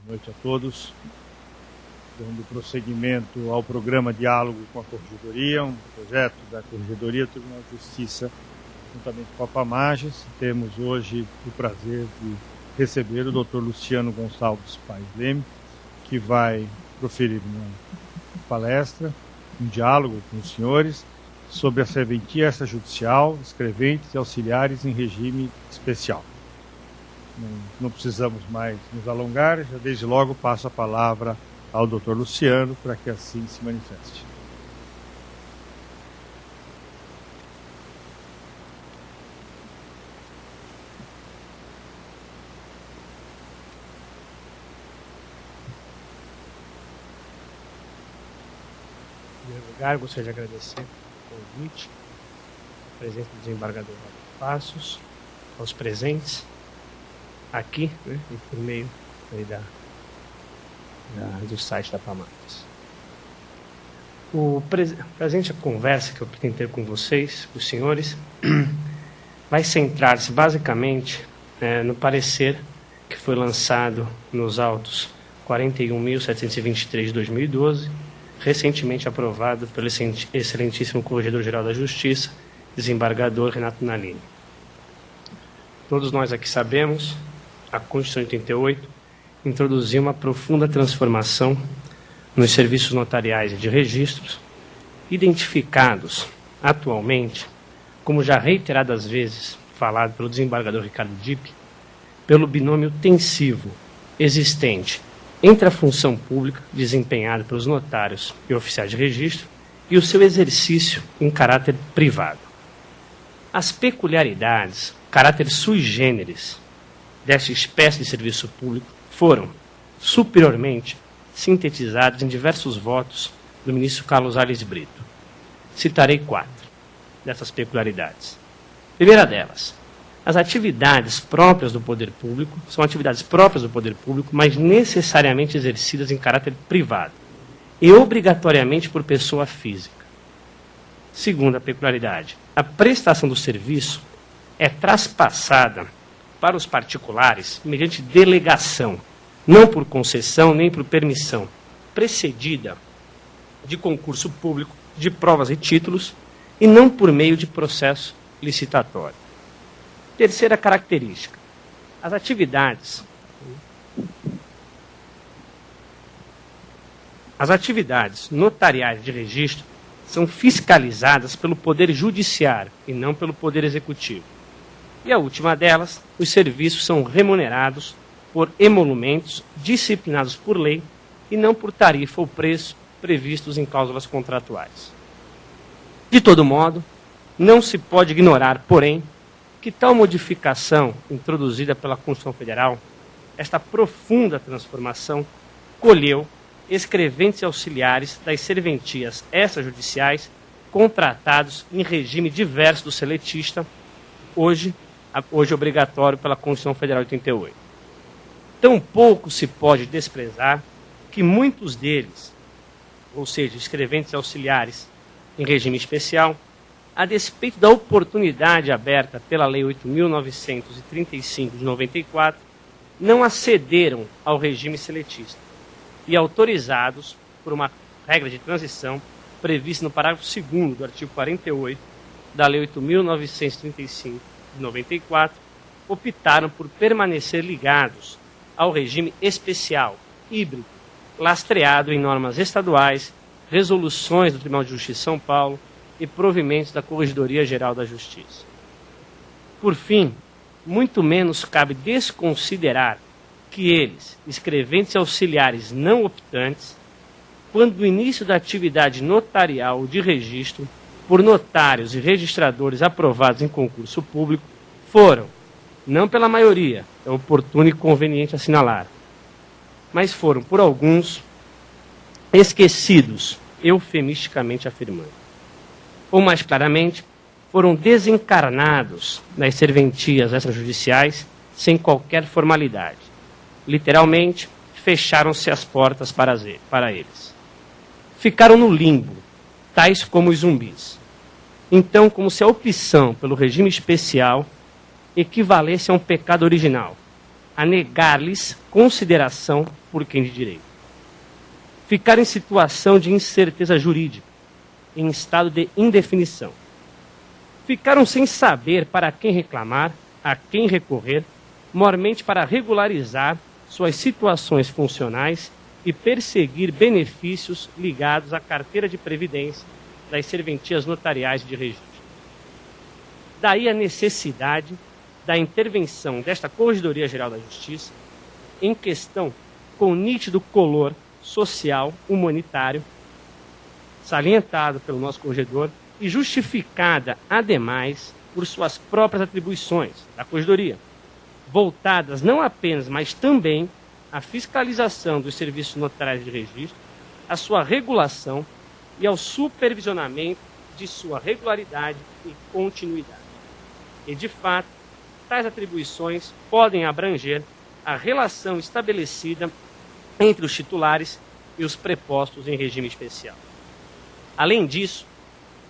noite a todos. Dando prosseguimento ao programa Diálogo com a Corregedoria, um projeto da Corregedoria do Tribunal de Justiça, juntamente com a Pamages. Temos hoje o prazer de receber o Dr. Luciano Gonçalves Paes Leme, que vai proferir uma palestra, um diálogo com os senhores, sobre a serventia extrajudicial, escreventes e auxiliares em regime especial. Não precisamos mais nos alongar, já desde logo passo a palavra ao Dr. Luciano para que assim se manifeste. Em primeiro lugar, gostaria de agradecer o convite, a presença do desembargador Passos, aos presentes aqui, né, e por meio aí do site da Pamages. A presente conversa que eu pretendo ter com vocês, os senhores, vai centrar-se basicamente no parecer que foi lançado nos autos 41.723 de 2012, recentemente aprovado pelo excelentíssimo Corregedor-Geral da Justiça, desembargador Renato Nalini. Todos nós aqui sabemos, a Constituição de 88 introduziu uma profunda transformação nos serviços notariais e de registros, identificados atualmente, como já reiteradas vezes falado pelo desembargador Ricardo Dipp, pelo binômio tensivo existente entre a função pública desempenhada pelos notários e oficiais de registro e o seu exercício em caráter privado. As peculiaridades, caráter sui generis, desta espécie de serviço público foram superiormente sintetizados em diversos votos do ministro Carlos Aires Brito. Citarei 4 dessas peculiaridades. Primeira delas, as atividades próprias do poder público são atividades próprias do poder público, mas necessariamente exercidas em caráter privado e obrigatoriamente por pessoa física. Segunda peculiaridade, a prestação do serviço é traspassada para os particulares mediante delegação, não por concessão nem por permissão, precedida de concurso público, de provas e títulos, e não por meio de processo licitatório. Terceira característica, as atividades notariais de registro são fiscalizadas pelo Poder Judiciário e não pelo Poder Executivo. E a última delas, os serviços são remunerados por emolumentos disciplinados por lei e não por tarifa ou preço previstos em cláusulas contratuais. De todo modo, não se pode ignorar, porém, que tal modificação introduzida pela Constituição Federal, esta profunda transformação, colheu escreventes e auxiliares das serventias extrajudiciais contratados em regime diverso do seletista, hoje obrigatório pela Constituição Federal de 88. Tampouco se pode desprezar que muitos deles, ou seja, escreventes e auxiliares em regime especial, a despeito da oportunidade aberta pela Lei 8.935 de 94, não acederam ao regime seletista e autorizados por uma regra de transição prevista no parágrafo 2º do artigo 48 da Lei 8.935 de 94, optaram por permanecer ligados ao regime especial, híbrido, lastreado em normas estaduais, resoluções do Tribunal de Justiça de São Paulo e provimentos da Corregedoria-Geral da Justiça. Por fim, muito menos cabe desconsiderar que eles, escreventes e auxiliares não optantes, quando do início da atividade notarial ou de registro, por notários e registradores aprovados em concurso público, foram, não pela maioria, é oportuno e conveniente assinalar, mas foram, por alguns, esquecidos, eufemisticamente afirmando. Ou mais claramente, foram desencarnados nas serventias extrajudiciais sem qualquer formalidade. Literalmente, fecharam-se as portas para eles. Ficaram no limbo, tais como os zumbis. Então, como se a opção pelo regime especial equivalesse a um pecado original, a negar-lhes consideração por quem de direito. Ficar em situação de incerteza jurídica, em estado de indefinição. Ficaram sem saber para quem reclamar, a quem recorrer, mormente para regularizar suas situações funcionais e perseguir benefícios ligados à carteira de previdência das serventias notariais de registro. Daí a necessidade da intervenção desta Corregedoria Geral da Justiça em questão com nítido color social, humanitário, salientado pelo nosso corregedor e justificada, ademais, por suas próprias atribuições da Corregedoria, voltadas não apenas, mas também à fiscalização dos serviços notariais de registro, à sua regulação e ao supervisionamento de sua regularidade e continuidade. E, de fato, tais atribuições podem abranger a relação estabelecida entre os titulares e os prepostos em regime especial. Além disso,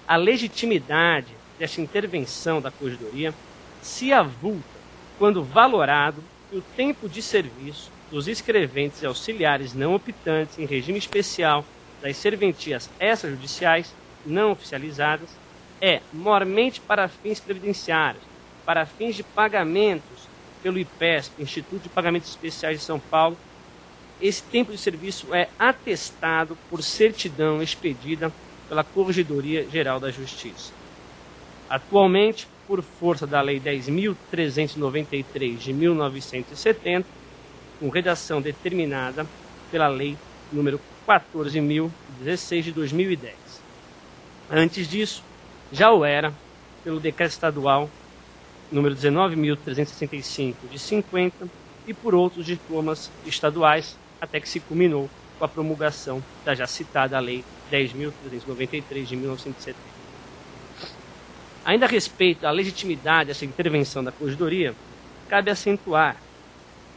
a legitimidade desta intervenção da Corregedoria se avulta quando valorado que o tempo de serviço dos escreventes e auxiliares não optantes em regime especial das serventias extrajudiciais não oficializadas é mormente para fins previdenciários, para fins de pagamentos pelo IPESP, Instituto de Pagamentos Especiais de São Paulo. Esse tempo de serviço é atestado por certidão expedida pela Corregedoria Geral da Justiça. Atualmente, por força da Lei 10.393 de 1970, com redação determinada pela Lei número 14.016 de 2010. Antes disso, já o era pelo Decreto Estadual número 19.365 de 50 e por outros diplomas estaduais, até que se culminou com a promulgação da já citada Lei 10.393 de 1970. Ainda a respeito à legitimidade dessa intervenção da Corregedoria, cabe acentuar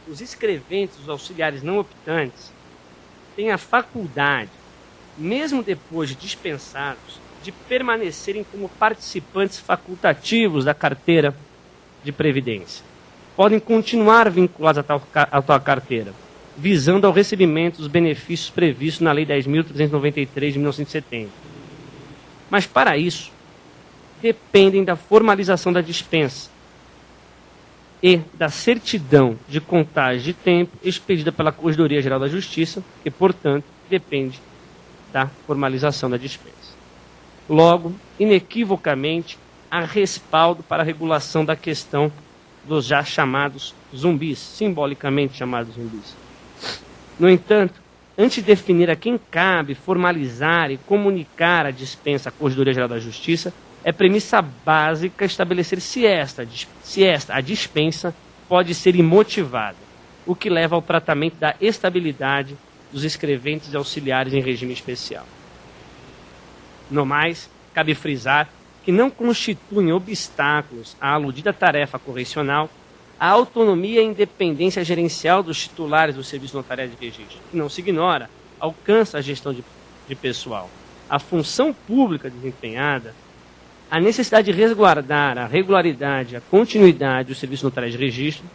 que os escreventes e os auxiliares não optantes têm a faculdade, mesmo depois de dispensados, de permanecerem como participantes facultativos da carteira de previdência. Podem continuar vinculados à tal carteira, visando ao recebimento dos benefícios previstos na Lei 10.393 de 1970. Mas, para isso, dependem da formalização da dispensa e da certidão de contagem de tempo expedida pela Corregedoria Geral da Justiça, que, portanto, depende da formalização da dispensa. Logo, inequivocamente, há respaldo para a regulação da questão dos já chamados zumbis, simbolicamente chamados zumbis. No entanto, antes de definir a quem cabe formalizar e comunicar a dispensa à Corregedoria Geral da Justiça, é premissa básica estabelecer se a dispensa pode ser imotivada, o que leva ao tratamento da estabilidade dos escreventes e auxiliares em regime especial. No mais, cabe frisar que não constituem obstáculos à aludida tarefa correcional a autonomia e independência gerencial dos titulares do Serviço Notarial de Registro, que não se ignora, alcança a gestão de pessoal. A função pública desempenhada, a necessidade de resguardar a regularidade e a continuidade do Serviço Notarial de Registro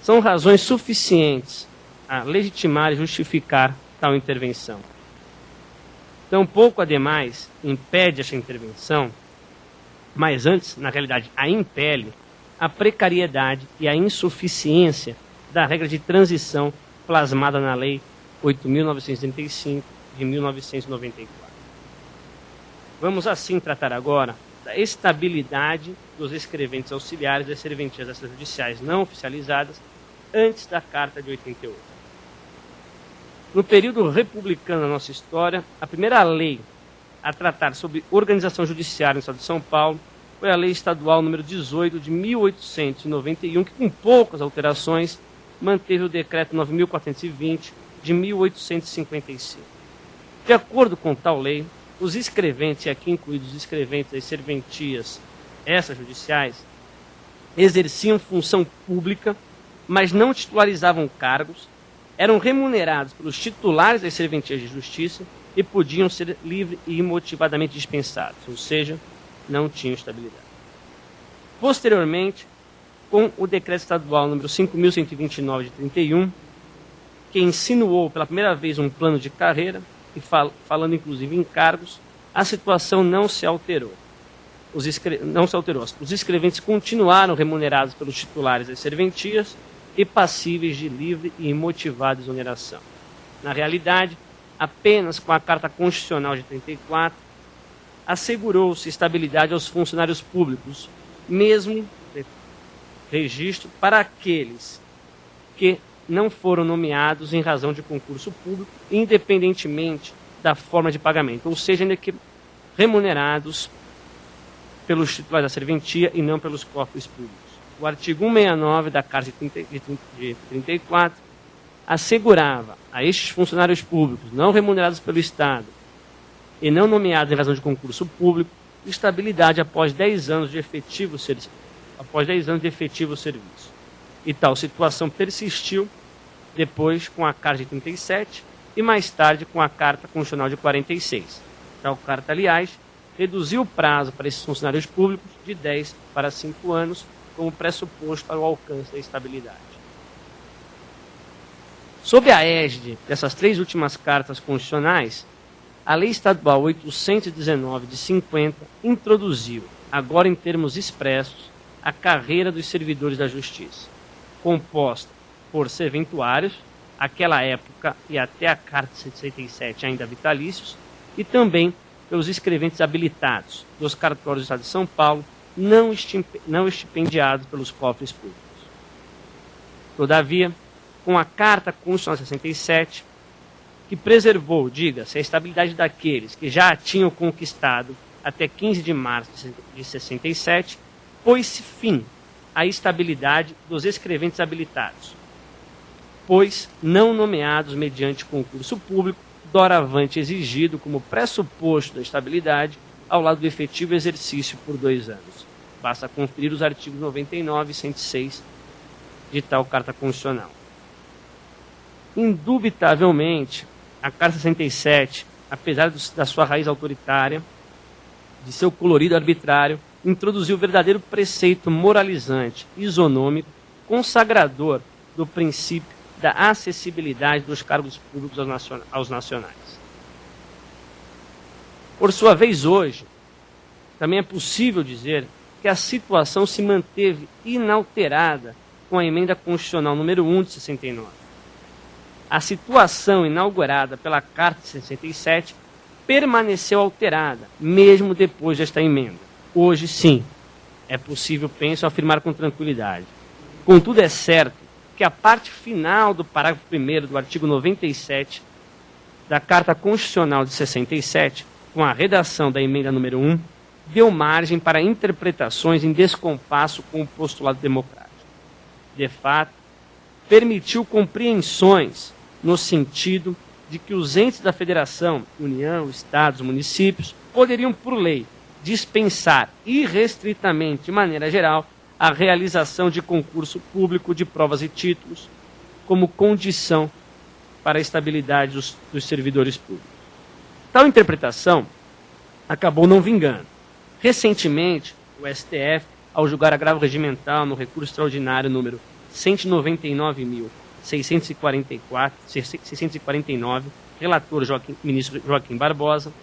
são razões suficientes a legitimar e justificar tal intervenção. Tampouco, ademais, impede esta intervenção, mas antes, na realidade, a impele a precariedade e a insuficiência da regra de transição plasmada na Lei 8.935 de 1994. Vamos assim tratar agora da estabilidade dos escreventes auxiliares das serventias extrajudiciais não oficializadas antes da Carta de 88. No período republicano da nossa história, a primeira lei a tratar sobre organização judiciária no Estado de São Paulo foi a Lei Estadual número 18 de 1891, que com poucas alterações manteve o Decreto 9.420 de 1855. De acordo com tal lei, os escreventes, e aqui incluídos os escreventes das serventias extrajudiciais, exerciam função pública, mas não titularizavam cargos, eram remunerados pelos titulares das serventias de justiça e podiam ser livre e imotivadamente dispensados, ou seja, não tinham estabilidade. Posteriormente, com o Decreto Estadual número 5.129 de 31, que insinuou pela primeira vez um plano de carreira, e falando inclusive em cargos, a situação não se alterou. Os escreventes continuaram remunerados pelos titulares das serventias e passíveis de livre e imotivada exoneração. Na realidade, apenas com a Carta Constitucional de 34, assegurou-se estabilidade aos funcionários públicos, mesmo registro para aqueles que não foram nomeados em razão de concurso público, independentemente da forma de pagamento, ou seja, ainda que remunerados pelos titulares da serventia e não pelos cofres públicos. O artigo 169 da Carta de 34 assegurava a estes funcionários públicos não remunerados pelo Estado e não nomeados em razão de concurso público estabilidade após 10 anos de efetivo serviço. E tal situação persistiu depois com a Carta de 37 e mais tarde com a Carta Constitucional de 46. Tal carta, aliás, reduziu o prazo para esses funcionários públicos de 10 para 5 anos como pressuposto para o alcance da estabilidade. Sob a égide dessas três últimas cartas constitucionais, a Lei Estadual 819 de 50 introduziu, agora em termos expressos, a carreira dos servidores da Justiça, composta por serventuários, aquela época e até a Carta de 67 ainda vitalícios, e também pelos escreventes habilitados dos cartórios do Estado de São Paulo, não estipendiados pelos cofres públicos. Todavia, com a Carta Constitucional 67, que preservou, diga-se, a estabilidade daqueles que já a tinham conquistado até 15 de março de 67, pôs-se fim à estabilidade dos escreventes habilitados, pois não nomeados mediante concurso público, doravante exigido como pressuposto da estabilidade ao lado do efetivo exercício por 2 anos. Basta conferir os artigos 99 e 106 de tal Carta Constitucional. Indubitavelmente, a Carta 67, apesar da sua raiz autoritária, de seu colorido arbitrário, introduziu o verdadeiro preceito moralizante, isonômico, consagrador do princípio da acessibilidade dos cargos públicos aos nacionais. Por sua vez, hoje, também é possível dizer que a situação se manteve inalterada com a Emenda Constitucional número 1 de 69. A situação inaugurada pela Carta de 67 permaneceu alterada, mesmo depois desta emenda. Hoje, sim, é possível, penso, afirmar com tranquilidade. Contudo, é certo que a parte final do parágrafo 1º do artigo 97 da Carta Constitucional de 67, com a redação da emenda número 1, deu margem para interpretações em descompasso com o postulado democrático. De fato, permitiu compreensões no sentido de que os entes da Federação, União, Estados, municípios, poderiam, por lei, dispensar irrestritamente, de maneira geral, a realização de concurso público de provas e títulos como condição para a estabilidade dos servidores públicos. Tal interpretação acabou não vingando. Recentemente, o STF, ao julgar agravo regimental no recurso extraordinário número 199.649, relator ministro Joaquim Barbosa,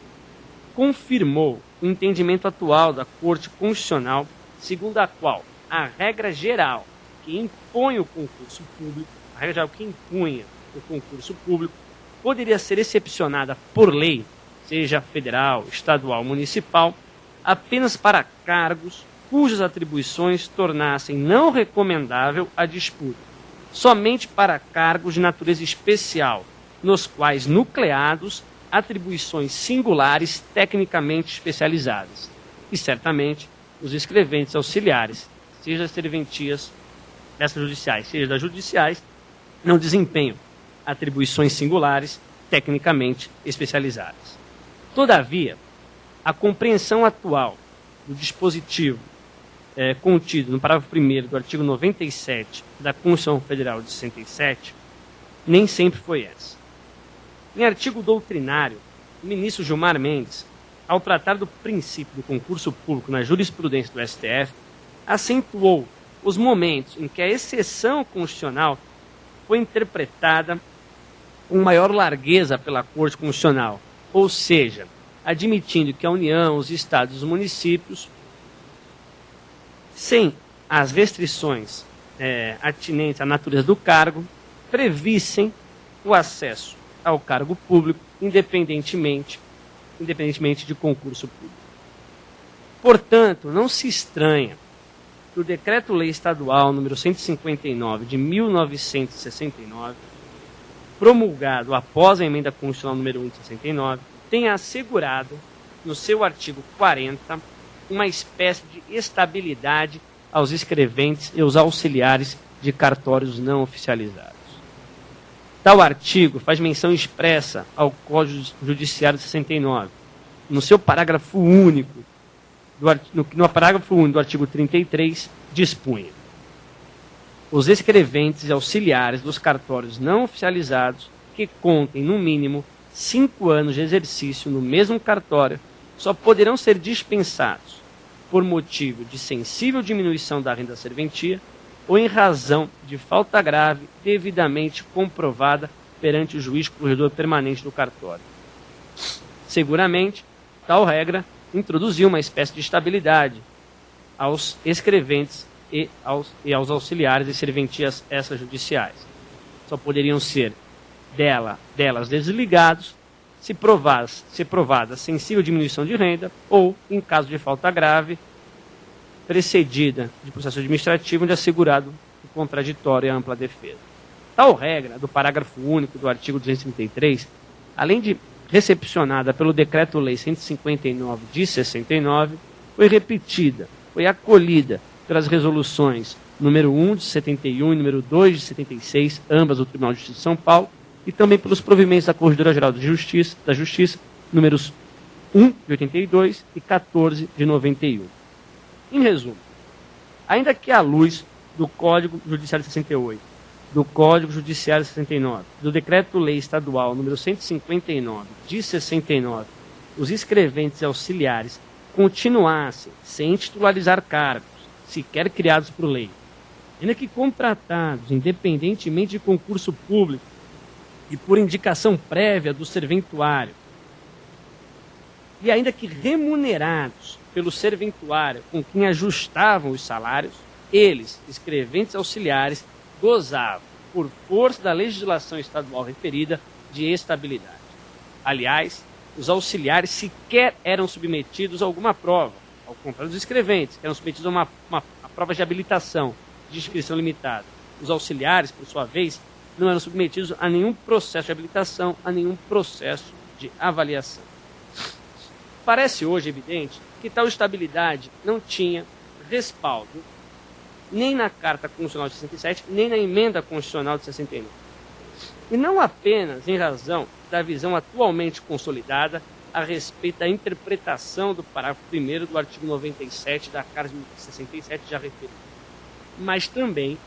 confirmou o entendimento atual da Corte Constitucional, segundo a qual a regra geral que impõe o concurso público, a regra geral que impunha o concurso público, poderia ser excepcionada por lei, seja federal, estadual, municipal, apenas para cargos cujas atribuições tornassem não recomendável a disputa, somente para cargos de natureza especial, nos quais nucleados atribuições singulares tecnicamente especializadas. E certamente os escreventes auxiliares, seja das serventias dessas judiciais, seja das judiciais, não desempenham atribuições singulares tecnicamente especializadas. Todavia, a compreensão atual do dispositivo contido no parágrafo 1º do artigo 97 da Constituição Federal de 67 nem sempre foi essa. Em artigo doutrinário, o ministro Gilmar Mendes, ao tratar do princípio do concurso público na jurisprudência do STF, acentuou os momentos em que a exceção constitucional foi interpretada com maior largueza pela Corte Constitucional, ou seja, admitindo que a União, os Estados e os municípios, sem as restrições atinentes à natureza do cargo, previssem o acesso ao cargo público independentemente de concurso público. Portanto, não se estranha que o Decreto-Lei Estadual número 159 de 1969, promulgado após a Emenda Constitucional número 1 de 69, tenha assegurado, no seu artigo 40, uma espécie de estabilidade aos escreventes e aos auxiliares de cartórios não oficializados. Tal artigo faz menção expressa ao Código Judiciário de 69, no seu parágrafo único, no parágrafo único do artigo 33, dispunha: os escreventes e auxiliares dos cartórios não oficializados que contem, no mínimo, 5 anos de exercício no mesmo cartório só poderão ser dispensados por motivo de sensível diminuição da renda serventia ou em razão de falta grave devidamente comprovada perante o juiz corregedor permanente do cartório. Seguramente, tal regra introduziu uma espécie de estabilidade aos escreventes e aos auxiliares de serventias extrajudiciais. Só poderiam ser delas desligados se provada sensível diminuição de renda ou, em caso de falta grave, precedida de processo administrativo onde é assegurado o contraditório e a ampla defesa. Tal regra, do parágrafo único do artigo 233, além de recepcionada pelo Decreto-Lei 159 de 69, foi repetida, foi acolhida pelas resoluções número 1 de 71 e número 2 de 76, ambas do Tribunal de Justiça de São Paulo, e também pelos provimentos da Corregedoria-Geral da Justiça, números 1 de 82 e 14 de 91. Em resumo, ainda que à luz do Código Judiciário de 68, do Código Judiciário de 69, do Decreto-Lei Estadual número 159 de 69, os escreventes e auxiliares continuassem sem titularizar cargos, sequer criados por lei, ainda que contratados independentemente de concurso público e por indicação prévia do serventuário, e ainda que remunerados pelo serventuário com quem ajustavam os salários, eles, escreventes auxiliares, gozavam, por força da legislação estadual referida, de estabilidade. Aliás, os auxiliares sequer eram submetidos a alguma prova, ao contrário dos escreventes, que eram submetidos a uma prova de habilitação, de inscrição limitada. Os auxiliares, por sua vez, não eram submetidos a nenhum processo de habilitação, a nenhum processo de avaliação. Parece hoje evidente que tal estabilidade não tinha respaldo nem na Carta Constitucional de 67, nem na Emenda Constitucional de 69. E não apenas em razão da visão atualmente consolidada a respeito da interpretação do parágrafo 1º do artigo 97 da Carta de 67 já referido, mas também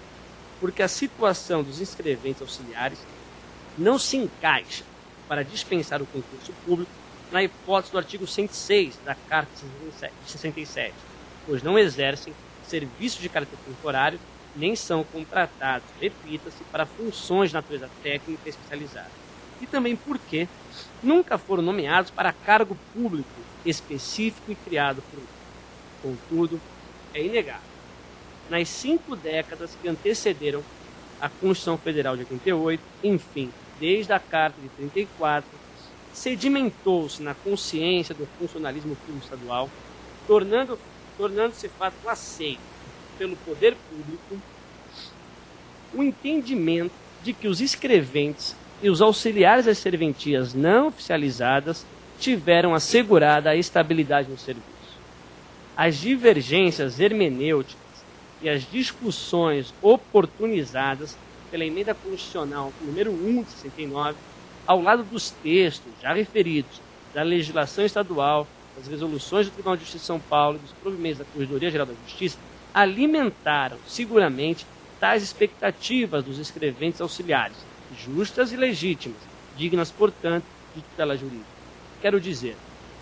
porque a situação dos escreventes auxiliares não se encaixa para dispensar o concurso público na hipótese do artigo 106 da Carta de 67, pois não exercem serviço de caráter temporário, nem são contratados, repita-se, para funções de natureza técnica especializada. E também porque nunca foram nomeados para cargo público específico e criado por lei. Contudo, é inegável. Nas 5 décadas que antecederam a Constituição Federal de 88, enfim, desde a Carta de 34, sedimentou-se na consciência do funcionalismo público estadual, tornando-se fato aceito pelo poder público o entendimento de que os escreventes e os auxiliares das serventias não oficializadas tiveram assegurada a estabilidade no serviço. As divergências hermenêuticas e as discussões oportunizadas pela Emenda Constitucional número 1 de 69, ao lado dos textos já referidos da legislação estadual, das resoluções do Tribunal de Justiça de São Paulo e dos provimentos da Corregedoria-Geral da Justiça, alimentaram seguramente tais expectativas dos escreventes auxiliares, justas e legítimas, dignas, portanto, de tutela jurídica. Quero dizer,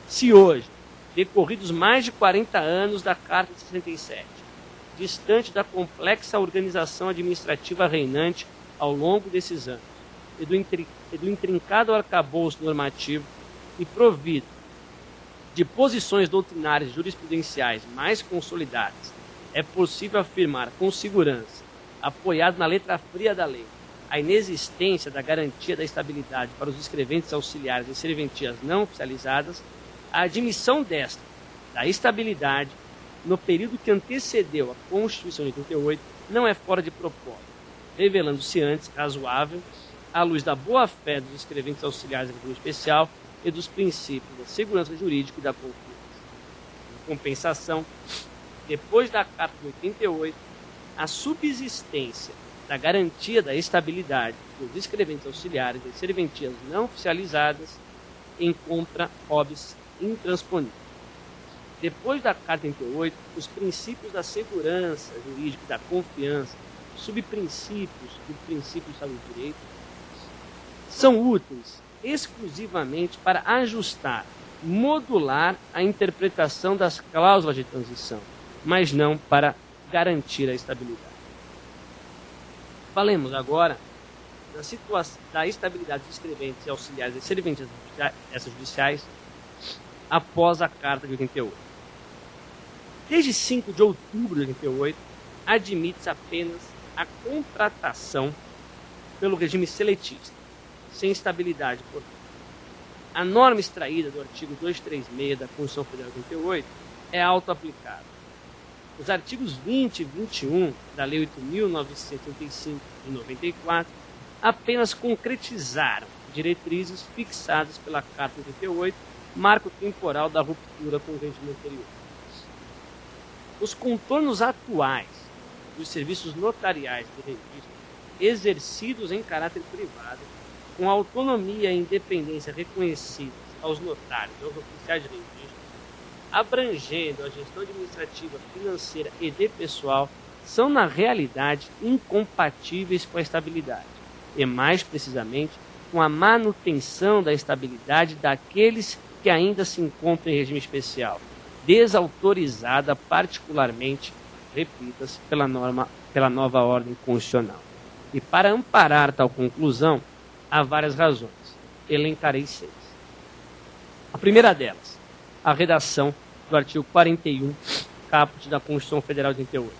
se hoje, decorridos mais de 40 anos da Carta de 67, distante da complexa organização administrativa reinante ao longo desses anos, e do intrincado arcabouço normativo e provido de posições doutrinárias e jurisprudenciais mais consolidadas, é possível afirmar com segurança, apoiado na letra fria da lei, a inexistência da garantia da estabilidade para os escreventes auxiliares e serventias não oficializadas, a admissão desta, da estabilidade, no período que antecedeu a Constituição de 88, não é fora de propósito, revelando-se antes razoável, à luz da boa-fé dos escreventes auxiliares em regime especial e dos princípios da segurança jurídica e da confiança. Em compensação, depois da Carta de 88, a subsistência da garantia da estabilidade dos escreventes auxiliares e serventias não oficializadas encontra óbice intransponível. Depois da Carta de 88, os princípios da segurança jurídica e da confiança, subprincípios do princípio do Estado de Direito, são úteis exclusivamente para ajustar, modular a interpretação das cláusulas de transição, mas não para garantir a estabilidade. Falemos agora da situação da estabilidade dos escreventes e auxiliares e serventes extrajudiciais após a Carta de 88. Desde 5 de outubro de 88, admite-se apenas a contratação pelo regime seletista, sem estabilidade, portanto. A norma extraída do artigo 236 da Constituição Federal de 88 é auto-aplicável. Os artigos 20 e 21 da Lei 8.935 de 94 apenas concretizaram diretrizes fixadas pela Carta de 88, marco temporal da ruptura com o regime anterior. Os contornos atuais dos serviços notariais de registro, exercidos em caráter privado, com autonomia e independência reconhecidas aos notários e aos oficiais de registro, abrangendo a gestão administrativa, financeira e de pessoal, são, na realidade, incompatíveis com a estabilidade, e, mais precisamente, com a manutenção da estabilidade daqueles que ainda se encontram em regime especial, desautorizada particularmente, repita-se, pela nova ordem constitucional. E para amparar tal conclusão, há várias razões. Elencarei 6. A primeira delas, a redação do artigo 41, caput da Constituição Federal de 88.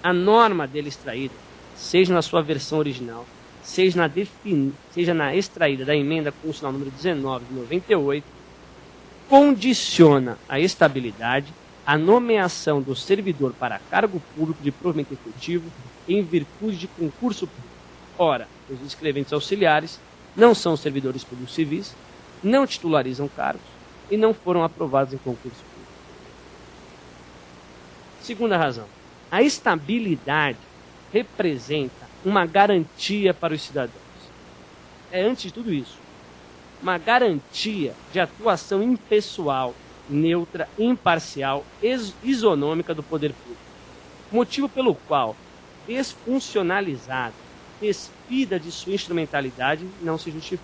A norma dele extraída, seja na sua versão original, seja na extraída da emenda constitucional número 19 de 98, condiciona a estabilidade a nomeação do servidor para cargo público de provimento efetivo em virtude de concurso público. Ora, os escreventes auxiliares não são servidores públicos civis, não titularizam cargos e não foram aprovados em concurso público. Segunda razão, a estabilidade representa uma garantia para os cidadãos. É, antes de tudo isso, uma garantia de atuação impessoal, neutra, imparcial, isonômica do poder público. Motivo pelo qual, desfuncionalizada, despida de sua instrumentalidade, não se justifica.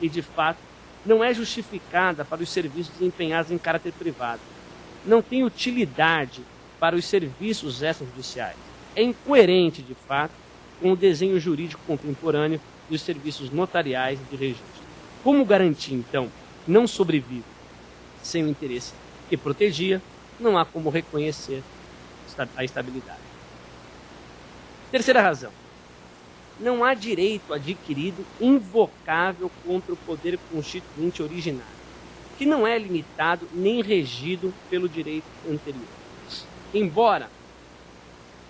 E, de fato, não é justificada para os serviços desempenhados em caráter privado. Não tem utilidade para os serviços extrajudiciais. É incoerente, de fato, com o desenho jurídico contemporâneo dos serviços notariais de registro. Como garantia, então, não sobrevive sem o interesse que protegia, não há como reconhecer a estabilidade. Terceira razão. Não há direito adquirido invocável contra o poder constituinte originário, que não é limitado nem regido pelo direito anterior. Embora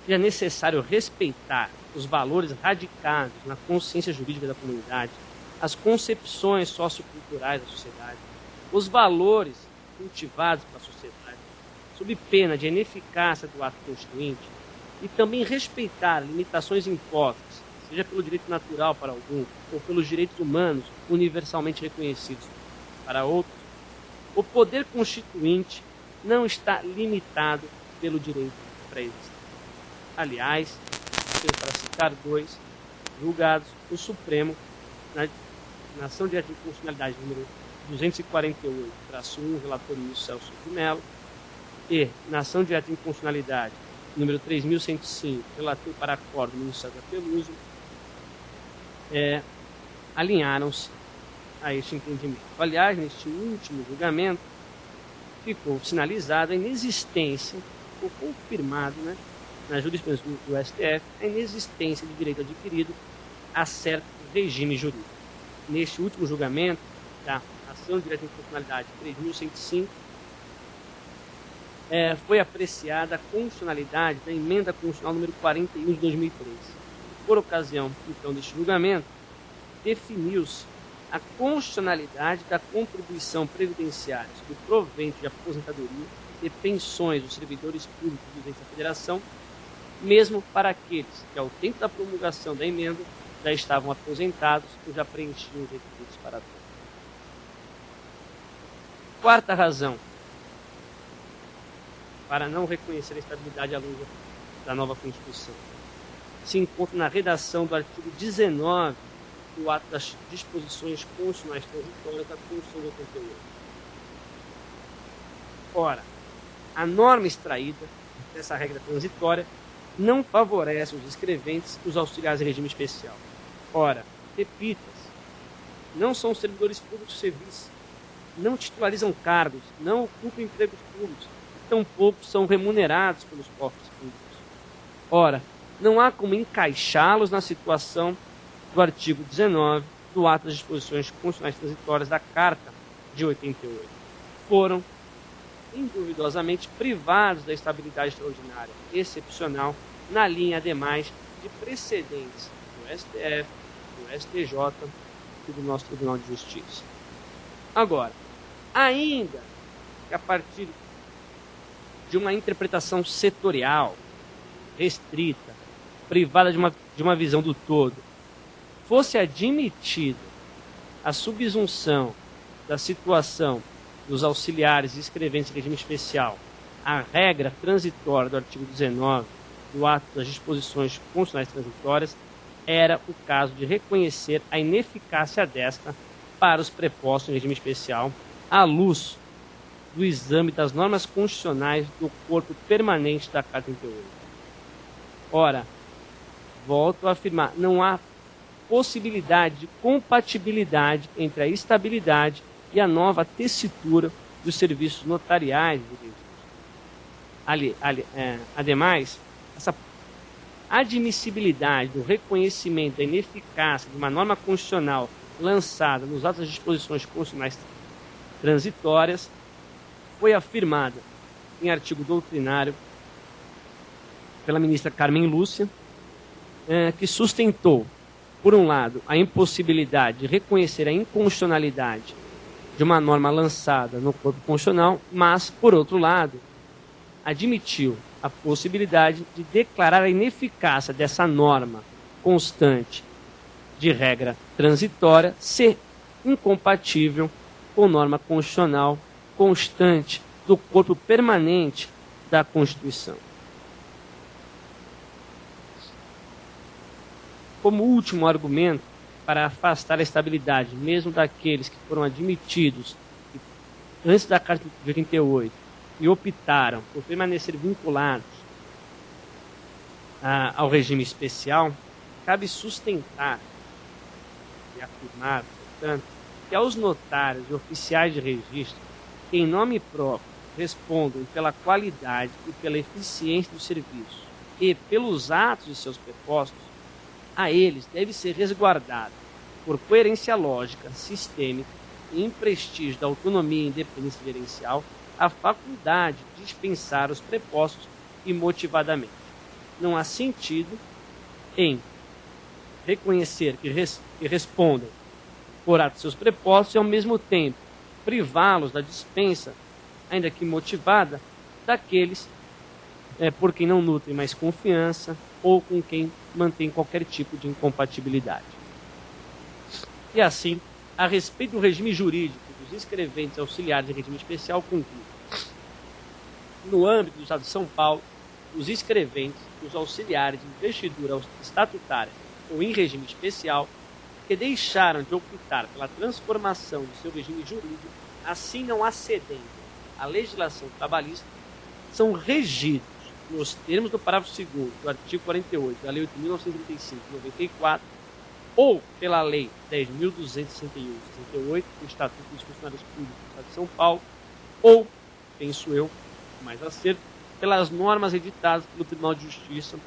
seja necessário respeitar os valores radicados na consciência jurídica da comunidade, as concepções socioculturais da sociedade, os valores cultivados pela sociedade, sob pena de ineficácia do ato constituinte, e também respeitar limitações impostas, seja pelo direito natural para alguns, ou pelos direitos humanos universalmente reconhecidos para outros, o poder constituinte não está limitado pelo direito pré-existente. Aliás, para citar 2 julgados, o Supremo, na ação direta de inconstitucionalidade número 248-1, relator ministro Celso de Mello, e na ação direta de inconstitucionalidade número 3.105, relativo para acordo do ministro César Peluso, alinharam-se a este entendimento. Aliás, neste último julgamento, ficou sinalizada a inexistência, ficou confirmado, né, na jurisprudência do STF, a inexistência de direito adquirido a certo regime jurídico. Neste último julgamento, da ação de direito de inconstitucionalidade 3.105, foi apreciada a constitucionalidade da emenda constitucional número 41 de 2003. Por ocasião, então, deste julgamento, definiu-se a constitucionalidade da contribuição previdenciária do provento de aposentadoria e pensões dos servidores públicos vigentes da Federação, mesmo para aqueles que, ao tempo da promulgação da emenda, já estavam aposentados ou já preenchiam os requisitos para tal. Quarta razão para não reconhecer a estabilidade à luz da nova Constituição se encontra na redação do artigo 19 do ato das disposições constitucionais transitórias da Constituição de 88. Ora, a norma extraída dessa regra transitória não favorece os escreventes e os auxiliares de regime especial. Ora, repita-se, não são servidores públicos civis, não titularizam cargos, não ocupam empregos públicos, tampouco são remunerados pelos cofres públicos. Ora, não há como encaixá-los na situação do artigo 19 do ato das disposições constitucionais transitórias da Carta de 88. Foram induvidosamente privados da estabilidade extraordinária, excepcional, na linha, ademais, de precedentes do STF, do STJ e do nosso Tribunal de Justiça. Agora, ainda que a partir de uma interpretação setorial, restrita, privada de uma visão do todo, fosse admitida a subsunção da situação dos auxiliares e escreventes de regime especial à regra transitória do artigo 19 do ato das disposições constitucionais transitórias, era o caso de reconhecer a ineficácia desta para os prepostos em regime especial, à luz do exame das normas constitucionais do corpo permanente da Carta 88. Ora, volto a afirmar, não há possibilidade de compatibilidade entre a estabilidade e a nova tessitura dos serviços notariais do regime. Ademais, essa admissibilidade do reconhecimento da ineficácia de uma norma constitucional lançada nos atos das disposições constitucionais transitórias foi afirmada em artigo doutrinário pela ministra Carmen Lúcia, que sustentou, por um lado, a impossibilidade de reconhecer a inconstitucionalidade de uma norma lançada no corpo constitucional, mas, por outro lado, admitiu a possibilidade de declarar a ineficácia dessa norma constante de regra transitória ser incompatível com norma constitucional constante do corpo permanente da Constituição. Como último argumento para afastar a estabilidade, mesmo daqueles que foram admitidos antes da Carta de 88 e optaram por permanecer vinculados ao regime especial, cabe sustentar e afirmar, portanto, que aos notários e oficiais de registro que em nome próprio respondem pela qualidade e pela eficiência do serviço e pelos atos de seus prepostos, a eles deve ser resguardado, por coerência lógica, sistêmica e em prestígio da autonomia e independência gerencial, a faculdade de dispensar os prepostos imotivadamente. Não há sentido em reconhecer que respondem por ato de seus prepostos e, ao mesmo tempo, privá-los da dispensa, ainda que motivada, daqueles por quem não nutrem mais confiança ou com quem mantém qualquer tipo de incompatibilidade. E assim, a respeito do regime jurídico dos escreventes auxiliares de regime especial, conclui. No âmbito do Estado de São Paulo, os escreventes, os auxiliares de investidura estatutária ou em regime especial, que deixaram de optar pela transformação do seu regime jurídico, assim não acedendo à legislação trabalhista, são regidos nos termos do parágrafo 2º do artigo 48 da Lei 8.935 de 94, ou pela Lei 10.261 de 68, do Estatuto dos Funcionários Públicos do Estado de São Paulo, ou, penso eu, mais acerto, pelas normas editadas pelo Tribunal de Justiça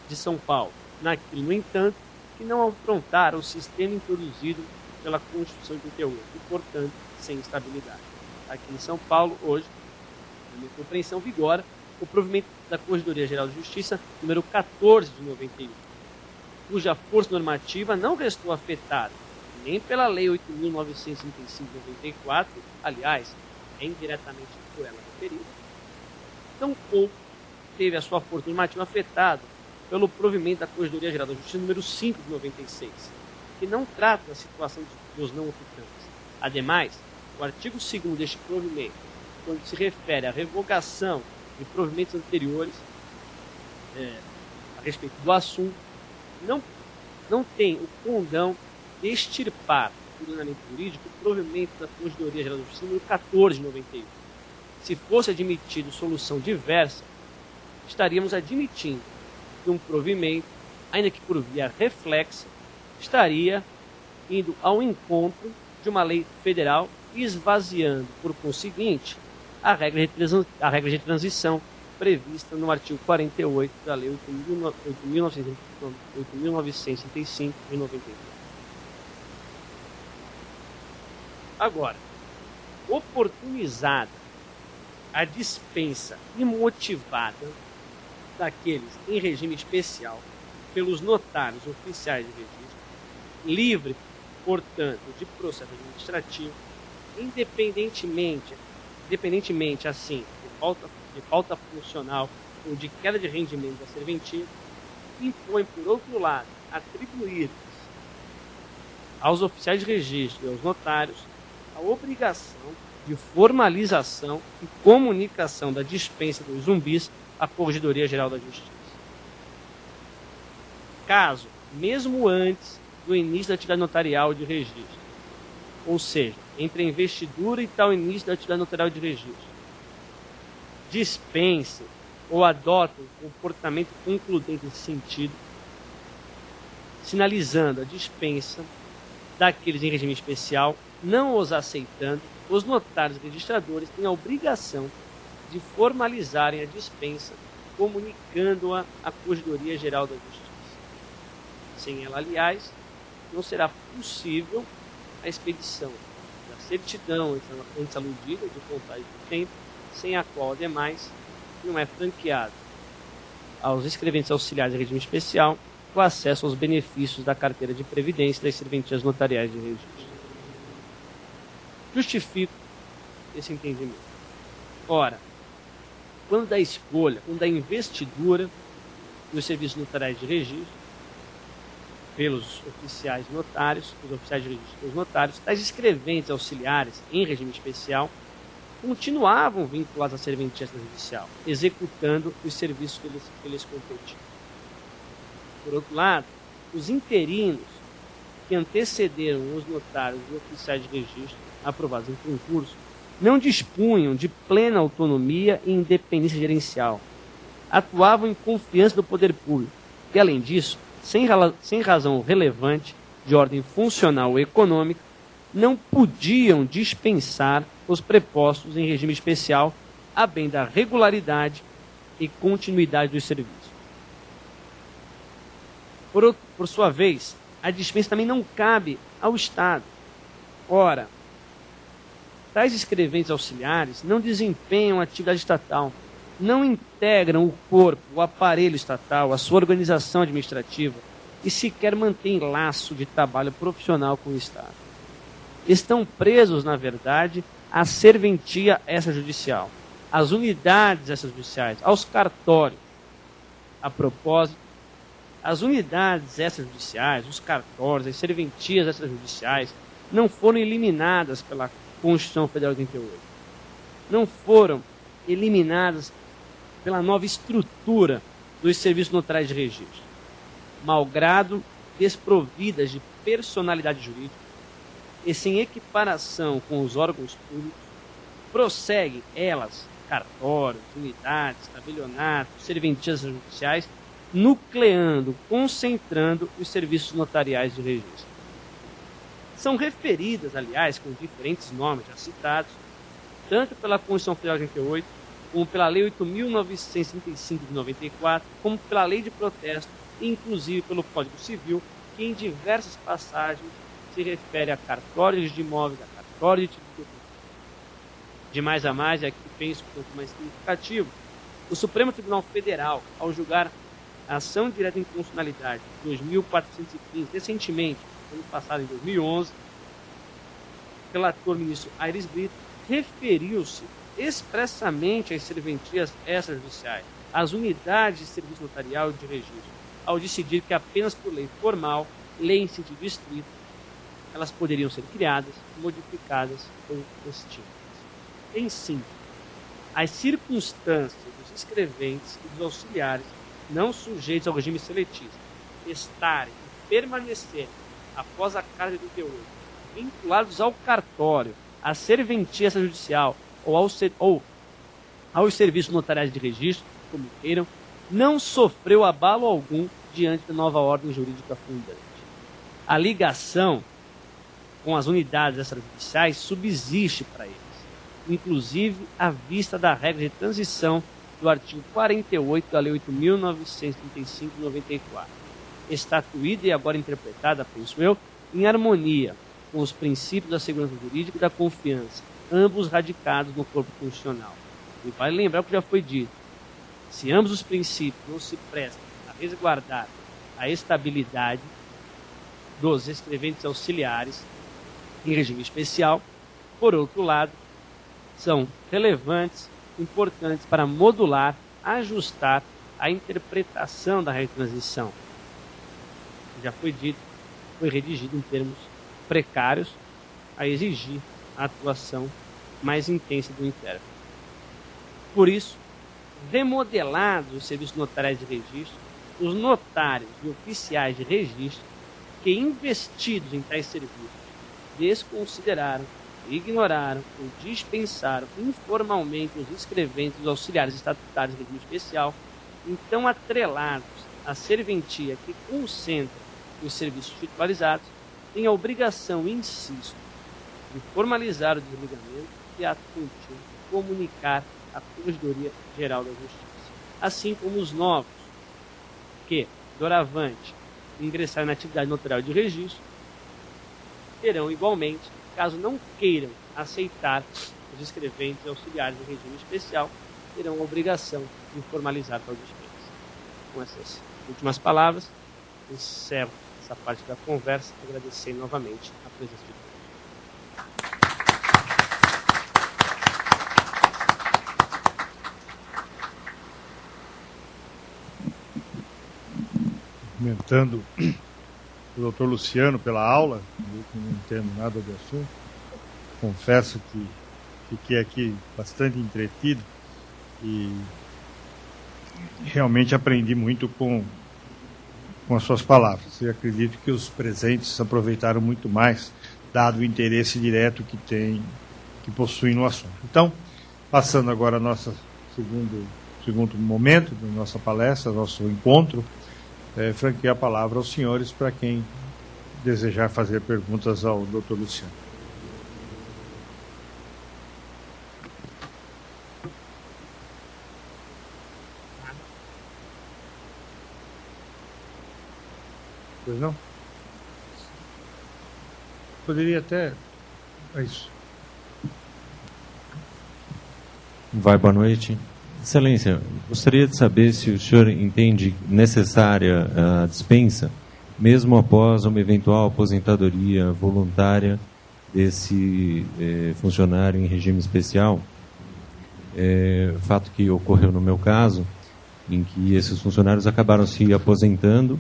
de São Paulo, naquilo, no entanto, que não afrontaram o sistema introduzido pela Constituição de 88 e, portanto, sem estabilidade. Aqui em São Paulo, hoje, na minha compreensão, vigora o provimento da Corregedoria Geral de Justiça número 14 de 91, cuja força normativa não restou afetada nem pela Lei 8.935 de 94, aliás, é indiretamente por ela referida, tampouco teve a sua força normativa afetada pelo provimento da Corregedoria Geral da Justiça número 5 de 96, que não trata da situação dos não ocupantes. Ademais, o artigo 2º deste provimento, quando se refere à revogação de provimentos anteriores a respeito do assunto, não tem o condão de extirpar do ordenamento jurídico o provimento da Corregedoria Geral da Justiça número 14 de 91. Se fosse admitido solução diversa, estaríamos admitindo que um provimento, ainda que por via reflexa, estaria indo ao encontro de uma lei federal, esvaziando, por conseguinte, a regra de transição prevista no artigo 48 da Lei 8.965 de 93. Agora, oportunizada a dispensa imotivada daqueles em regime especial pelos notários oficiais de registro, livre, portanto, de processo administrativo, independentemente assim, de falta funcional ou de queda de rendimento da serventia, impõe, por outro lado, atribuir aos oficiais de registro e aos notários a obrigação de formalização e comunicação da dispensa dos zumbis à Corregedoria Geral da Justiça. Caso, mesmo antes do início da atividade notarial de registro, ou seja, entre a investidura e tal início da atividade notarial de registro, dispense ou adotem um comportamento concludente nesse sentido, sinalizando a dispensa daqueles em regime especial, não os aceitando, os notários e registradores têm a obrigação de formalizarem a dispensa, comunicando-a à Corregedoria Geral da Justiça. Sem ela, aliás, não será possível a expedição da certidão antes aludida de contagem do tempo, sem a qual, ademais, não é franqueado aos escreventes auxiliares de regime especial o acesso aos benefícios da carteira de previdência e das serventias notariais de registro. Justifico esse entendimento. Ora, quando da escolha, quando da investidura dos serviços notariais de registro pelos oficiais notários, os oficiais de registro pelos notários, tais escreventes auxiliares em regime especial continuavam vinculados à serventia extrajudicial, executando os serviços que eles competiam. Por outro lado, os interinos que antecederam os notários e oficiais de registro aprovados em concurso não dispunham de plena autonomia e independência gerencial. Atuavam em confiança do poder público e, além disso, sem razão relevante de ordem funcional ou econômica, não podiam dispensar os prepostos em regime especial a bem da regularidade e continuidade dos serviços. Por sua vez, a dispensa também não cabe ao Estado. Ora, tais escreventes auxiliares não desempenham atividade estatal, não integram o corpo, o aparelho estatal, a sua organização administrativa e sequer mantêm laço de trabalho profissional com o Estado. Estão presos, na verdade, à serventia extrajudicial, às unidades extrajudiciais, aos cartórios. A propósito, as unidades extrajudiciais, os cartórios, as serventias extrajudiciais não foram eliminadas pela Constituição Federal de 88. Não foram eliminadas pela nova estrutura dos serviços notariais de registro. Malgrado desprovidas de personalidade jurídica e sem equiparação com os órgãos públicos, prosseguem elas, cartórios, unidades, tabelionatos, serventias judiciais, nucleando, concentrando os serviços notariais de registro. São referidas, aliás, com diferentes nomes já citados, tanto pela Constituição Federal de 88, como pela Lei 8.935 de 94, como pela Lei de Protesto, e inclusive pelo Código Civil, que em diversas passagens se refere a cartórios de imóveis, a cartórios de título de mais a mais, e aqui penso um pouco mais significativo, o Supremo Tribunal Federal, ao julgar a ação direta de inconstitucionalidade 2.415, recentemente, ano passado, em 2011, o relator ministro Aires Brito referiu-se expressamente às serventias extrajudiciais, às unidades de serviço notarial e de registro, ao decidir que apenas por lei formal, lei em sentido estrito, elas poderiam ser criadas, modificadas ou extintas. Em síntese, as circunstâncias dos escreventes e dos auxiliares não sujeitos ao regime seletista estarem e permanecerem após a carta de 88 vinculados ao cartório, à serventia extrajudicial ou aos serviços notariais de registro, como queiram, não sofreu abalo algum diante da nova ordem jurídica fundante. A ligação com as unidades extrajudiciais subsiste para eles, inclusive à vista da regra de transição do artigo 48 da Lei 8.935 de 94, estatuída e agora interpretada, penso eu, em harmonia com os princípios da segurança jurídica e da confiança, ambos radicados no corpo constitucional. E vale lembrar o que já foi dito: se ambos os princípios não se prestam a resguardar a estabilidade dos escreventes auxiliares em regime especial, por outro lado, são relevantes, importantes para modular, ajustar a interpretação da retransição. Já foi dito, foi redigido em termos precários a exigir a atuação mais intensa do intérprete. Por isso, remodelados os serviços notariais de registro, os notários e oficiais de registro que, investidos em tais serviços, desconsideraram, ignoraram ou dispensaram informalmente os escreventes e os auxiliares estatutários de regime especial, então atrelados à serventia que concentra os serviços titularizados, têm a obrigação, insisto, de formalizar o desligamento e, ato contínuo, comunicar à Corregedoria Geral da Justiça. Assim como os novos, que, doravante, ingressarem na atividade notarial de registro, terão igualmente, caso não queiram aceitar os escreventes e auxiliares do regime especial, terão a obrigação de formalizar para o dispensa. Com essas últimas palavras, encerro essa parte da conversa, agradecendo novamente a presença de todos. Cumprimentando o doutor Luciano pela aula, eu que não entendo nada do assunto, confesso que fiquei aqui bastante entretido e realmente aprendi muito com as suas palavras. E acredito que os presentes aproveitaram muito mais, dado o interesse direto que possuem no assunto. Então, passando agora a nossa segundo momento da nossa palestra, nosso encontro, franqueei a palavra aos senhores para quem desejar fazer perguntas ao Dr. Luciano. Pois não? Poderia até... É isso. Vai, boa noite. Excelência, gostaria de saber se o senhor entende necessária a dispensa, mesmo após uma eventual aposentadoria voluntária desse funcionário em regime especial. Fato que ocorreu no meu caso, em que esses funcionários acabaram se aposentando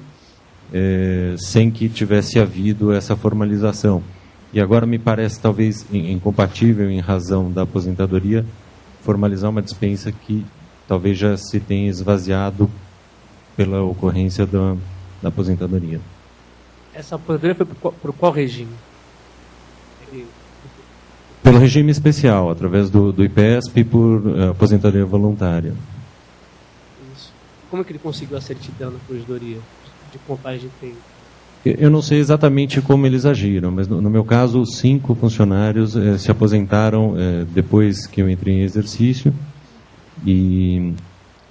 sem que tivesse havido essa formalização. E agora me parece talvez incompatível, em razão da aposentadoria, formalizar uma dispensa que talvez já se tenha esvaziado pela ocorrência da aposentadoria. Essa aposentadoria foi por qual regime? Pelo regime especial, através do IPESP por aposentadoria voluntária. Isso. Como é que ele conseguiu a certidão na corregedoria de contagem de tempo? Eu não sei exatamente como eles agiram, mas no meu caso, 5 funcionários se aposentaram depois que eu entrei em exercício e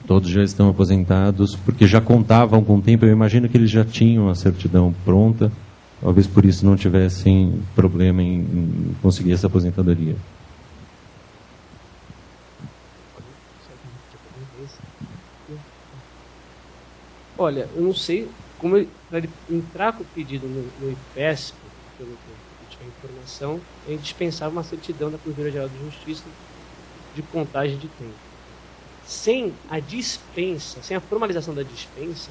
todos já estão aposentados porque já contavam com o tempo. Eu imagino que eles já tinham a certidão pronta. Talvez por isso não tivessem problema em conseguir essa aposentadoria. Olha, eu não sei como para ele entrar com o pedido no IPESP, pelo que eu tive a informação, a gente dispensava uma certidão da Corregedoria Geral de Justiça de contagem de tempo. Sem a dispensa, sem a formalização da dispensa,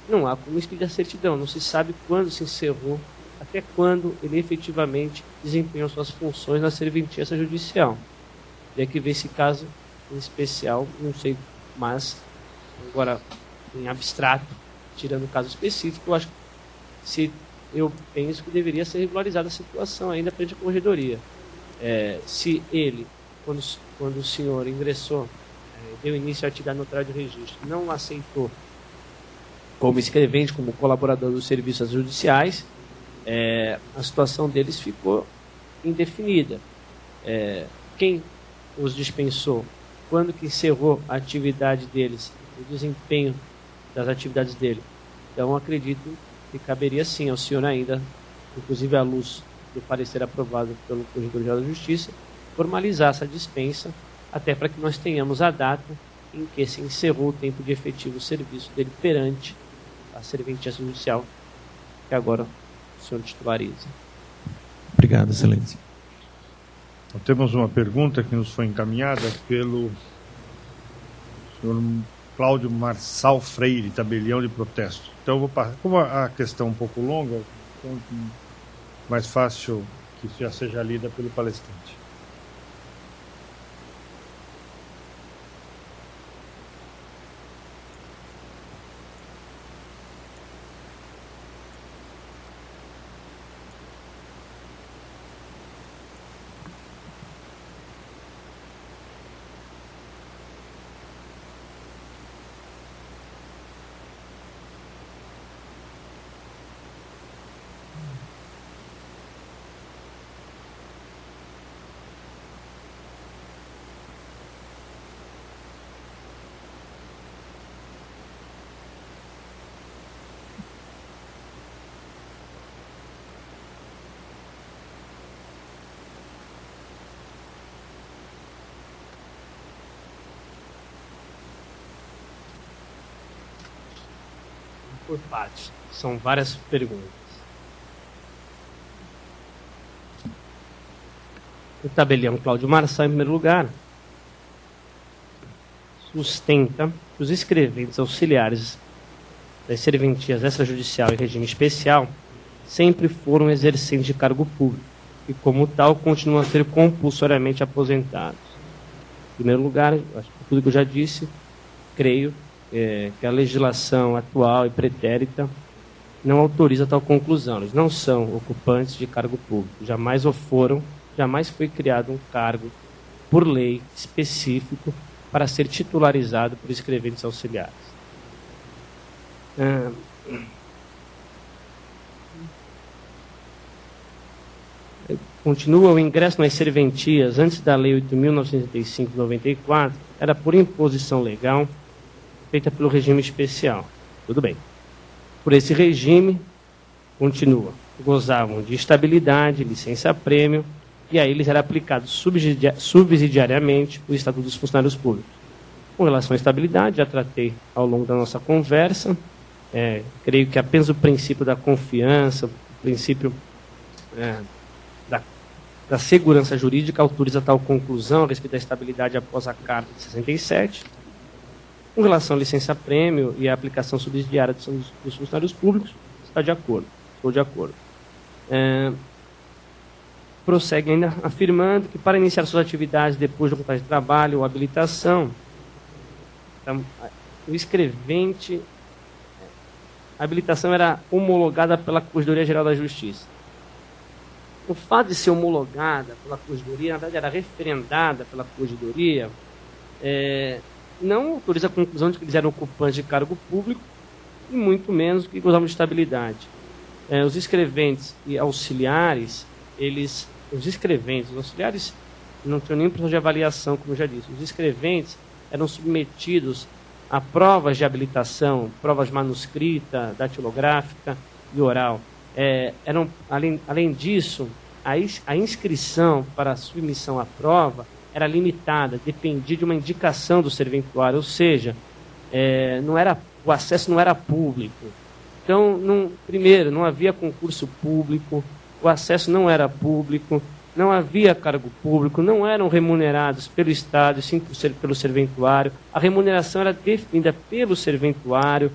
não há como expedir a certidão. Não se sabe quando se encerrou, até quando ele efetivamente desempenhou suas funções na serventia judicial. E aqui vê esse caso em especial, não sei, mas agora em abstrato, tirando o caso específico, eu penso que deveria ser regularizada a situação ainda perante a corregedoria. Se ele, quando o senhor ingressou, deu início à atividade notária de registro, não aceitou como escrevente, como colaborador dos serviços judiciais, a situação deles ficou indefinida. Quem os dispensou, quando que encerrou a atividade deles, o desempenho das atividades dele. Então, acredito que caberia sim ao senhor ainda, inclusive à luz do parecer aprovado pelo Corregedor Geral da Justiça, formalizar essa dispensa, até para que nós tenhamos a data em que se encerrou o tempo de efetivo serviço dele perante a serventia judicial, que agora o senhor titulariza. Obrigado, Excelência. Então, temos uma pergunta que nos foi encaminhada pelo senhor Cláudio Marçal Freire, tabelião de protesto. Então, eu vou passar. Como a questão é um pouco longa, então, mais fácil que já seja lida pelo palestrante. Por partes. São várias perguntas. O tabelião Cláudio Marçal, em primeiro lugar, sustenta que os escreventes auxiliares das serventias extrajudicial e regime especial sempre foram exercentes de cargo público e, como tal, continuam a ser compulsoriamente aposentados. Em primeiro lugar, acho que tudo que eu já disse, creio que a legislação atual e pretérita não autoriza tal conclusão. Eles não são ocupantes de cargo público, jamais o foram, jamais foi criado um cargo por lei específico para ser titularizado por escreventes auxiliares. Continua, o ingresso nas serventias antes da Lei 8.935 de 94 era por imposição legal feita pelo regime especial. Tudo bem. Por esse regime, continua, gozavam de estabilidade, licença-prêmio, e a eles era aplicado subsidiariamente o Estatuto dos Funcionários Públicos. Com relação à estabilidade, já tratei ao longo da nossa conversa, creio que apenas o princípio da confiança, o princípio da segurança jurídica autoriza tal conclusão a respeito da estabilidade após a Carta de 67. Com relação à licença-prêmio e à aplicação subsidiária dos funcionários públicos, está de acordo, estou de acordo. Prossegue ainda afirmando que para iniciar suas atividades depois do contrato de trabalho ou habilitação, então, o escrevente, a habilitação era homologada pela Corregedoria Geral da Justiça. o fato de ser homologada pela Corregedoria, na verdade era referendada pela Corregedoria, não autoriza a conclusão de que eles eram ocupantes de cargo público e muito menos que gozavam de estabilidade. Os escreventes e auxiliares, os auxiliares não tinham nenhum processo de avaliação, como eu já disse. Os escreventes eram submetidos a provas de habilitação, provas manuscrita, datilográfica e oral. Além disso, a inscrição para a submissão à prova era limitada, dependia de uma indicação do serventuário, ou seja, o acesso não era público. Então, primeiro, não havia concurso público, o acesso não era público, não havia cargo público, não eram remunerados pelo Estado, sim pelo serventuário. A remuneração era definida pelo serventuário,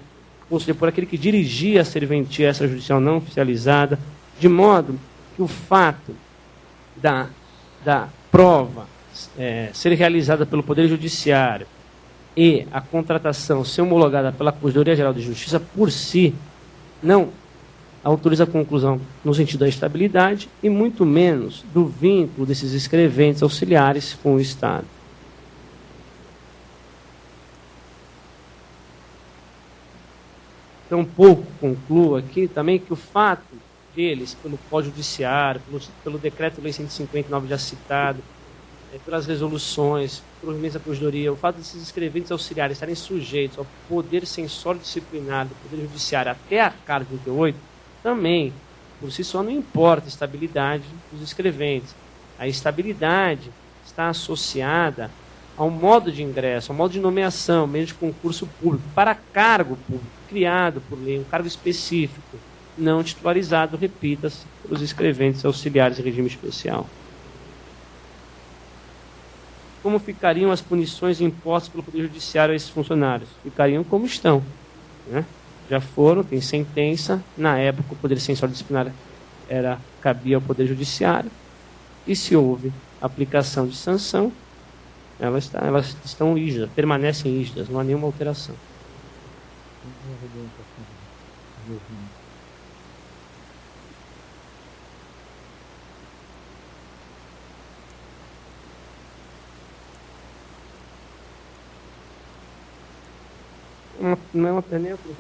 ou seja, por aquele que dirigia a serventia extrajudicial não oficializada, de modo que o fato da prova ser realizada pelo Poder Judiciário e a contratação ser homologada pela Corregedoria Geral de Justiça, por si, não autoriza a conclusão no sentido da estabilidade e muito menos do vínculo desses escreventes auxiliares com o Estado. Então, concluo aqui também que o fato deles, pelo Código Judiciário, pelo Decreto-Lei 159 já citado, pelas resoluções, pelos meios da Corregedoria, o fato desses escreventes auxiliares estarem sujeitos ao poder censório disciplinar do Poder Judiciário até a carta 38, também, por si só, não importa a estabilidade dos escreventes. A estabilidade está associada ao modo de ingresso, ao modo de nomeação, meio de concurso público, para cargo público, criado por lei, um cargo específico, não titularizado, repita-se, pelos escreventes auxiliares em regime especial. Como ficariam as punições impostas pelo Poder Judiciário a esses funcionários? Ficariam como estão, né? Já foram, tem sentença. Na época, o Poder Censório Disciplinar cabia ao Poder Judiciário. E se houve aplicação de sanção, elas estão rígidas, permanecem rígidas, não há nenhuma alteração. Não é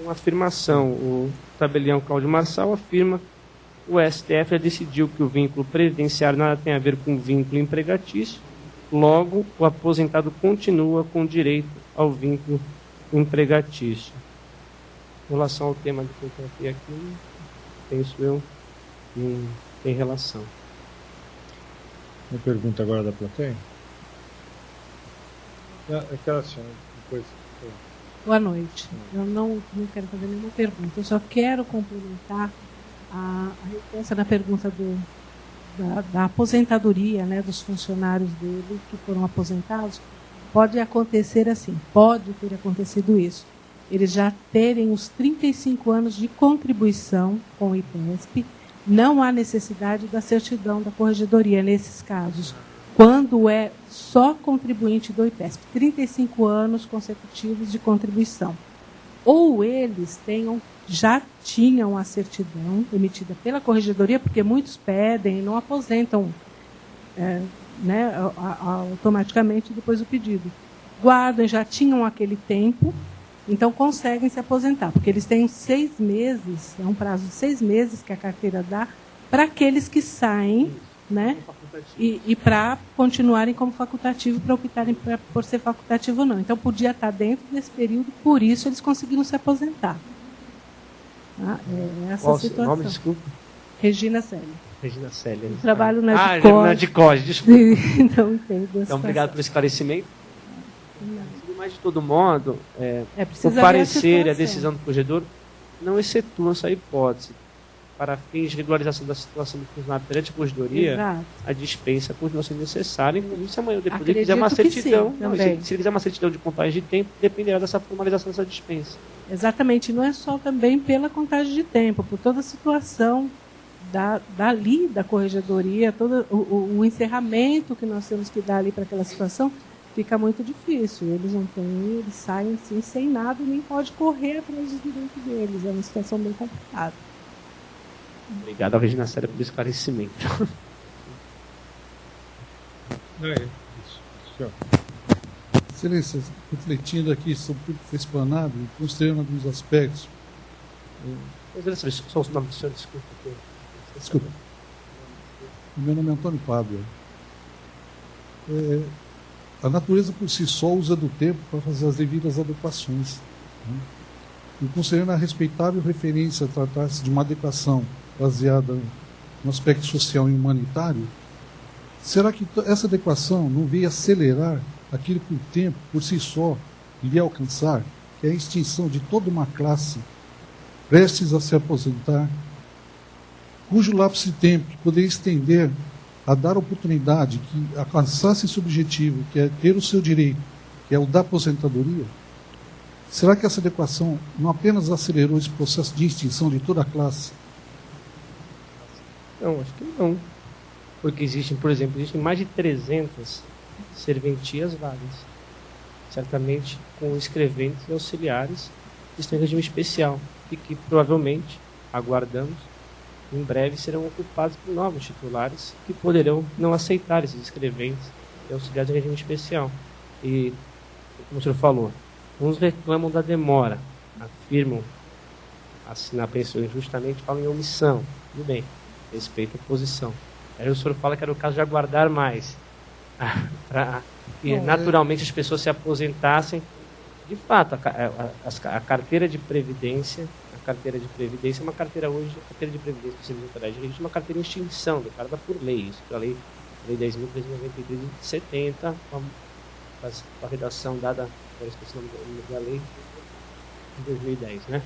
uma afirmação. O tabelião Cláudio Marçal afirma que o STF já decidiu que o vínculo previdenciário nada tem a ver com o vínculo empregatício, logo o aposentado continua com direito ao vínculo empregatício. Em relação ao tema que eu tratei aqui, penso eu, não tem relação. Uma pergunta agora da plateia? Aquela senhora, depois... Boa noite. Eu não quero fazer nenhuma pergunta. Eu só quero complementar a resposta da pergunta da aposentadoria, né, dos funcionários dele que foram aposentados. Pode acontecer assim, pode ter acontecido isso. Eles já terem os 35 anos de contribuição com o IPESP, não há necessidade da certidão da Corregedoria nesses casos. Quando é só contribuinte do IPESP, 35 anos consecutivos de contribuição. Ou eles já tinham a certidão emitida pela Corregedoria, porque muitos pedem e não aposentam automaticamente depois do pedido. Guardam, já tinham aquele tempo, então conseguem se aposentar, porque eles têm 6 meses, é um prazo de 6 meses que a carteira dá, para aqueles que saem, né? E para continuarem como facultativo, para optarem por ser facultativo ou não. Então, podia estar dentro desse período, por isso eles conseguiram se aposentar. Essa situação. Nome, desculpa? Regina Célia. Regina Célia. Eu trabalho na DICOS, desculpa. Então, entendo. Então, obrigado pelo esclarecimento. Mas, de todo modo, o parecer e a decisão do corregedor não excetuam essa hipótese. Para fins de regularização da situação do funcionário perante a Corregedoria, exato, a dispensa continua sendo necessária. Inclusive, se amanhã depois ele quiser uma certidão, se ele quiser uma certidão de contagem de tempo, dependerá dessa formalização dessa dispensa. Exatamente. Não é só também pela contagem de tempo, por toda a situação dali da Corregedoria, todo o encerramento que nós temos que dar ali para aquela situação, fica muito difícil. Eles saem assim sem nada e nem pode correr atrás dos direitos deles. É uma situação bem complicada. Obrigado, Regina Célia, pelo esclarecimento. Excelência, refletindo aqui sobre tudo que foi explanado, considerando alguns aspectos. Só os nomes do senhor, desculpa. Desculpa. Meu nome é Antônio Pádua. A natureza por si só usa do tempo para fazer as devidas adequações. Né? E considerando a respeitável referência a tratar-se de uma adequação baseada no aspecto social e humanitário, será que essa adequação não veio acelerar aquilo que o tempo por si só iria alcançar, que é a extinção de toda uma classe prestes a se aposentar, cujo lapso de tempo que poderia estender a dar oportunidade que alcançasse esse objetivo, que é ter o seu direito, que é o da aposentadoria? Será que essa adequação não apenas acelerou esse processo de extinção de toda a classe? Não, acho que não. Porque existem, por exemplo, mais de 300 serventias vagas. Certamente com escreventes e auxiliares que estão em regime especial e que provavelmente, aguardamos, em breve serão ocupados por novos titulares que poderão não aceitar esses escreventes e auxiliares em regime especial. E, como o senhor falou, uns reclamam da demora, afirmam assinar pensão injustamente, falam em omissão. Tudo bem, respeito a posição. Aí o senhor fala que era o caso de aguardar mais, para que naturalmente as pessoas se aposentassem. De fato, a carteira de previdência é uma carteira hoje, a carteira de previdência do Serviço Nacional de Registro é uma carteira em extinção, declarada por lei, isso pela lei 10.393 de 70, com a redação dada, agora esqueci o nome da lei, de 2010, né?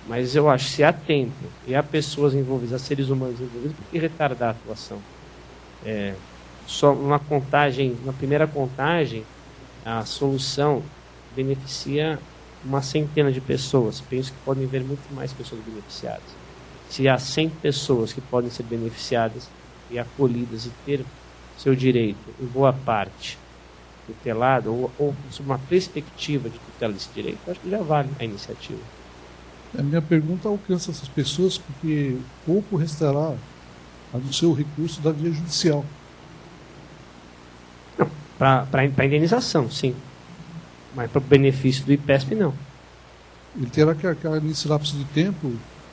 Mas eu acho que se há tempo e há pessoas envolvidas, há seres humanos envolvidos, por que retardar a atuação? Só uma primeira contagem, a solução beneficia uma centena de pessoas. Penso que podem haver muito mais pessoas beneficiadas. Se há 100 pessoas que podem ser beneficiadas e acolhidas e ter seu direito, em boa parte, tutelado, ou sob uma perspectiva de tutela desse direito, acho que já vale a iniciativa. A minha pergunta alcança essas pessoas porque pouco restará do seu recurso da via judicial. Para indenização, sim. Mas para o benefício do IPESP, não. Ele terá que arcar nesse lapso de tempo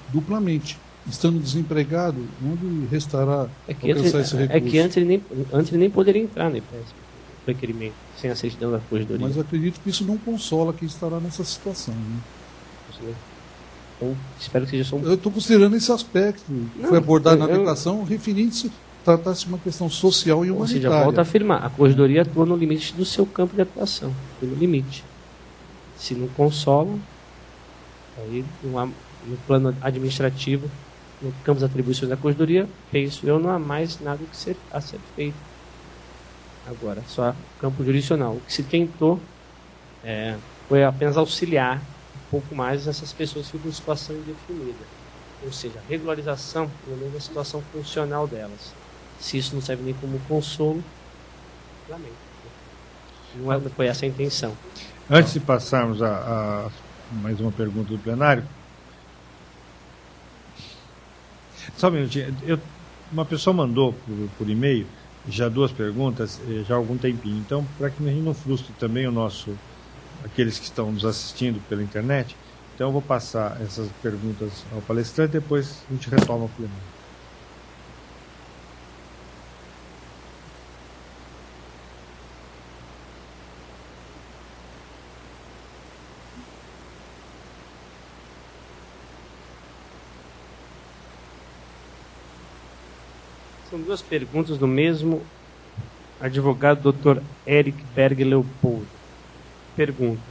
duplamente. Estando desempregado, onde restará alcançar esse recurso? É que antes ele nem poderia entrar no IPESP, requerimento, sem a certidão da corregedoria. Mas acredito que isso não consola quem estará nessa situação. Né? Então, espero que seja só Eu estou considerando esse aspecto que foi abordado na adequação, referindo-se tratasse de uma questão social e humanitária. Ou seja, volto a afirmar, a corregedoria atua no limite do seu campo de atuação, no limite. Se não consola, aí no plano administrativo, no campo das atribuições da corregedoria, penso eu, não há mais nada a ser feito. Agora, só campo jurisdicional. O que se tentou foi apenas auxiliar um pouco mais essas pessoas que ficam em situação indefinida. Ou seja, a regularização, pelo menos a situação funcional delas. Se isso não serve nem como consolo, lamento. Não foi essa a intenção. Antes de passarmos a mais uma pergunta do plenário, só um minutinho. Uma pessoa mandou por e-mail já 2 perguntas, já há algum tempinho. Então, para que a gente não frustre também aqueles que estão nos assistindo pela internet, então eu vou passar essas perguntas ao palestrante e depois a gente retoma o plenário. São 2 perguntas do mesmo advogado Dr. Eric Berg Leopoldo. Pergunta: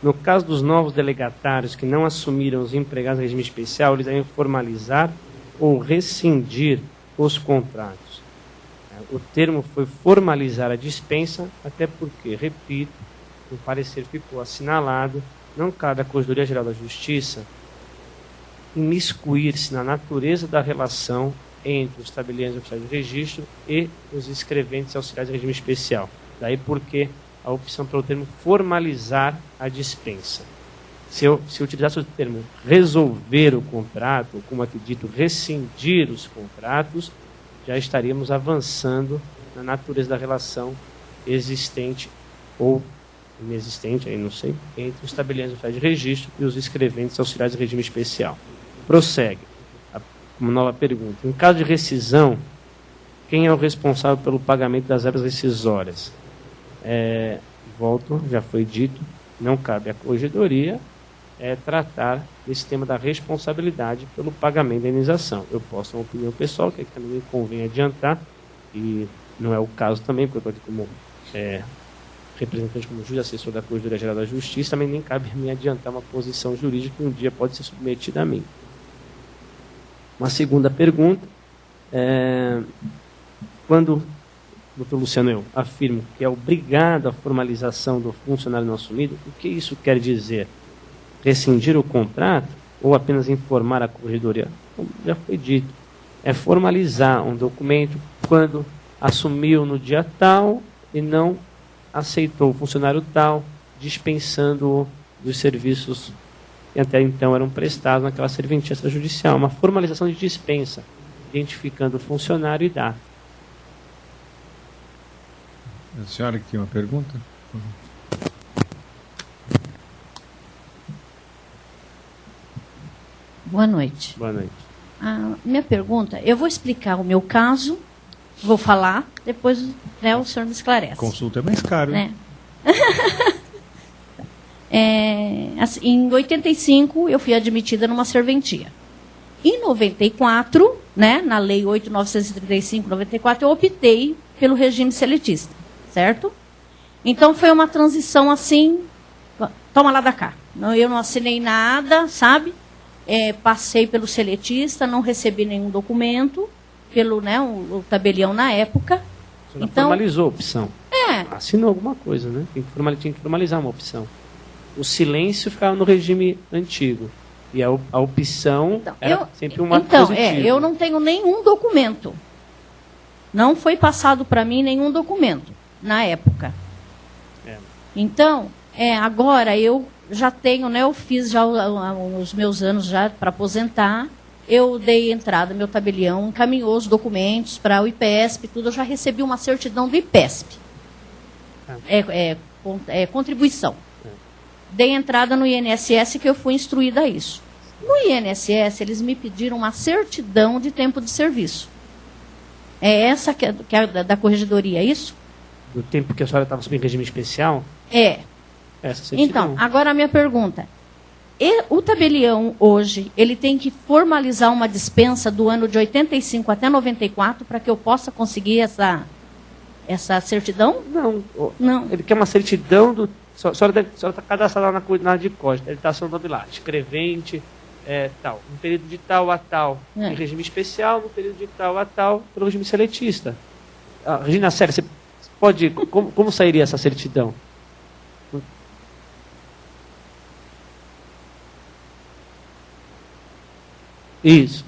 no caso dos novos delegatários que não assumiram os empregados em regime especial, eles devem formalizar ou rescindir os contratos. O termo foi formalizar a dispensa, até porque, repito, no parecer ficou assinalado, não cabe à Corregedoria Geral da Justiça imiscuir-se na natureza da relação entre os tabeliões oficiais de registro e os escreventes auxiliares de regime especial. Daí porque a opção pelo termo formalizar a dispensa. Se eu utilizasse o termo resolver o contrato, ou como aqui dito, rescindir os contratos, já estaríamos avançando na natureza da relação existente ou inexistente, aí não sei, entre os tabeliões oficiais de registro e os escreventes auxiliares de regime especial. Prossegue. Uma nova pergunta. Em caso de rescisão, quem é o responsável pelo pagamento das verbas rescisórias? Volto, já foi dito, não cabe à corregedoria tratar desse tema da responsabilidade pelo pagamento da indenização. Eu posso ter uma opinião pessoal, que também me convém adiantar, e não é o caso também, porque eu estou aqui como representante, como juiz assessor da Corregedoria Geral da Justiça, também nem cabe me adiantar uma posição jurídica que um dia pode ser submetida a mim. Uma segunda pergunta, quando o Dr. Luciano eu afirmo que é obrigado a formalização do funcionário não assumido, o que isso quer dizer? Rescindir o contrato ou apenas informar a corregedoria? Como já foi dito, é formalizar um documento quando assumiu no dia tal e não aceitou o funcionário tal, dispensando dos serviços que até então eram prestados naquela serventia extrajudicial. Uma formalização de dispensa, identificando o funcionário e data. A senhora que tem uma pergunta? Boa noite. Boa noite. Minha pergunta, eu vou explicar o meu caso, vou falar, depois o senhor me esclarece. Consulta é mais caro, né? Em 85, eu fui admitida numa serventia. Em 94, né, na Lei 8.935/94, eu optei pelo regime seletista, certo? Então, foi uma transição assim, toma lá da cá. Eu não assinei nada, sabe? Passei pelo seletista, não recebi nenhum documento, pelo o tabelião na época. Você não formalizou a opção. Assinou alguma coisa, né? Tinha que formalizar uma opção. O silêncio ficava no regime antigo. E a opção era sempre uma positiva. Eu não tenho nenhum documento. Não foi passado para mim nenhum documento na época. Então, agora eu já tenho, eu fiz já os meus anos já para aposentar. Eu dei entrada, meu tabelião encaminhou os documentos para o IPESP, tudo. Eu já recebi uma certidão do IPESP. Contribuição. Dei entrada no INSS, que eu fui instruída a isso. No INSS, eles me pediram uma certidão de tempo de serviço. É essa que é da corregedoria, é isso? Do tempo que a senhora estava sob regime especial? Essa certidão. Então, agora a minha pergunta. O tabelião, hoje, ele tem que formalizar uma dispensa do ano de 85 até 94 para que eu possa conseguir essa certidão? Não. Ele quer uma certidão do... A senhora está cadastrada lá na DICOG, ele está sendo nome lá, escrevente, tal. No período de tal a tal, em regime especial, no período de tal a tal, pelo regime seletista. Regina Célia, você pode... Como sairia essa certidão? Isso.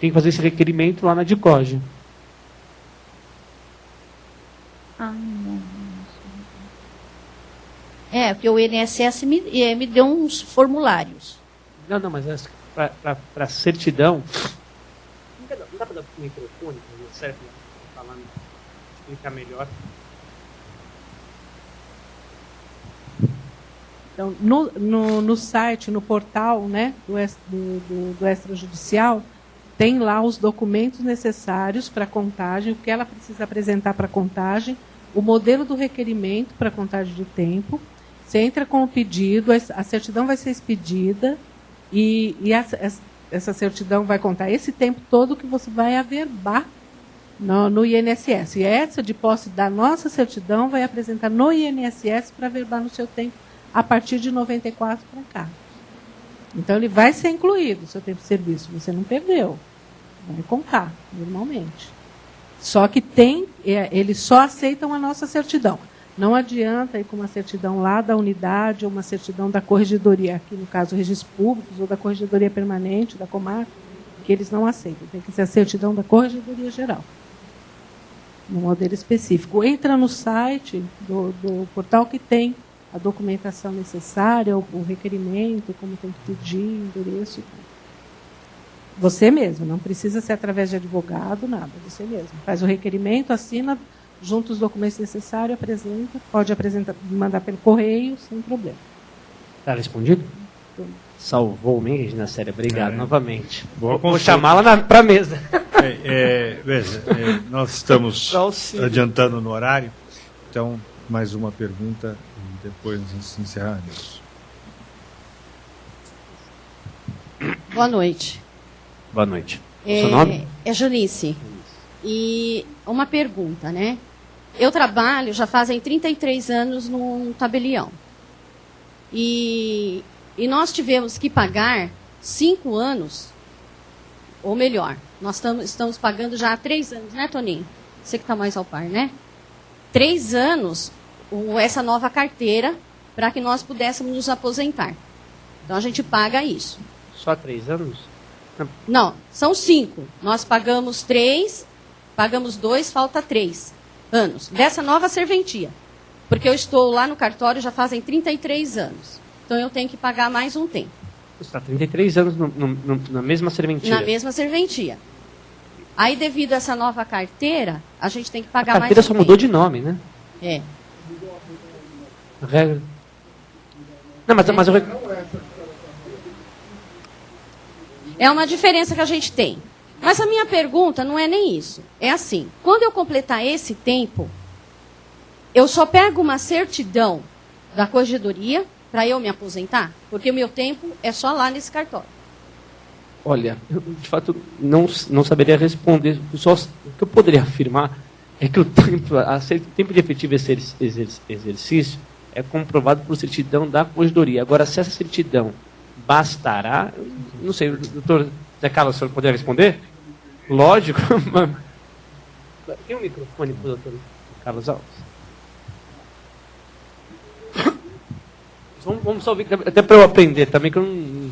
Tem que fazer esse requerimento lá na DICOG. Porque o INSS me deu uns formulários. Não, mas para certidão... Não dá para dar um microfone, serve para falar, explicar melhor. Então, no site, no portal, né, do extrajudicial, tem lá os documentos necessários para a contagem, o que ela precisa apresentar para a contagem, o modelo do requerimento para a contagem de tempo. Você entra com o pedido, a certidão vai ser expedida e essa certidão vai contar esse tempo todo que você vai averbar no INSS. E essa de posse da nossa certidão vai apresentar no INSS para averbar no seu tempo a partir de 94 para cá. Então, ele vai ser incluído, o seu tempo de serviço. Você não perdeu. Vai contar, normalmente. Só que eles só aceitam a nossa certidão. Não adianta ir com uma certidão lá da unidade ou uma certidão da corregedoria, aqui no caso, registros públicos, ou da corregedoria permanente, da comarca, que eles não aceitam. Tem que ser a certidão da corregedoria geral. no modelo específico. Entra no site do portal que tem a documentação necessária, o requerimento, como tem que pedir, endereço. Você mesmo, não precisa ser através de advogado, nada, você mesmo. Faz o requerimento, assina, junta os documentos necessários, apresenta, pode apresentar, mandar pelo correio, sem problema. Está respondido? Salvou me, Regina Célia. Obrigado novamente. Vou chamá-la para a mesa. Veja, nós estamos adiantando no horário, então mais uma pergunta e depois nós encerraremos. Boa noite. Boa noite. Seu nome? É Janice. E uma pergunta, né? Eu trabalho já fazem 33 anos num tabelião. E nós tivemos que pagar 5 anos, ou melhor, nós estamos pagando já há 3 anos, né, Toninho? Você que está mais ao par, né? 3 anos essa nova carteira para que nós pudéssemos nos aposentar. Então a gente paga isso. Só 3 anos? Não, são 5. Nós pagamos 3, pagamos 2, falta 3 anos. Dessa nova serventia. Porque eu estou lá no cartório já fazem 33 anos. Então eu tenho que pagar mais um tempo. Você está 33 anos na mesma serventia? Na mesma serventia. Aí, devido a essa nova carteira, a gente tem que pagar mais um tempo. A carteira só mudou de nome, né? É. A regra... Não, mas eu... É uma diferença que a gente tem. Mas a minha pergunta não é nem isso. É assim, quando eu completar esse tempo, eu só pego uma certidão da corregedoria para eu me aposentar? Porque o meu tempo é só lá nesse cartório. Olha, eu, de fato, não saberia responder. Só, o que eu poderia afirmar é que o tempo de efetivo exercício é comprovado por certidão da corregedoria. Agora, se essa certidão bastará, não sei, doutor Zé Carlos, o senhor poderia responder? Lógico. Tem um microfone para o doutor Carlos Alves? Vamos só ouvir, até para eu aprender também, que eu não...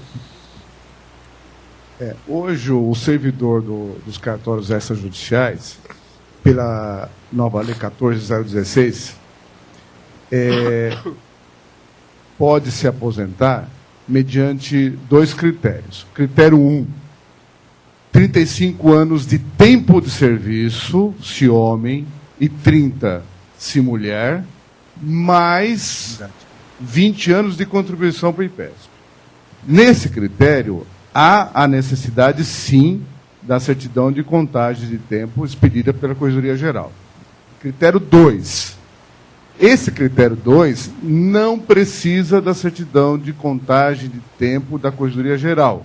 Hoje, o servidor dos cartórios extrajudiciais, pela nova lei 14.016, pode se aposentar mediante 2 critérios. Critério 1, 35 anos de tempo de serviço, se homem, e 30 se mulher, mais 20 anos de contribuição para o IPESP. Nesse critério, há a necessidade, sim, da certidão de contagem de tempo expedida pela Corregedoria Geral. Critério 2. Esse critério 2 não precisa da certidão de contagem de tempo da Corregedoria Geral.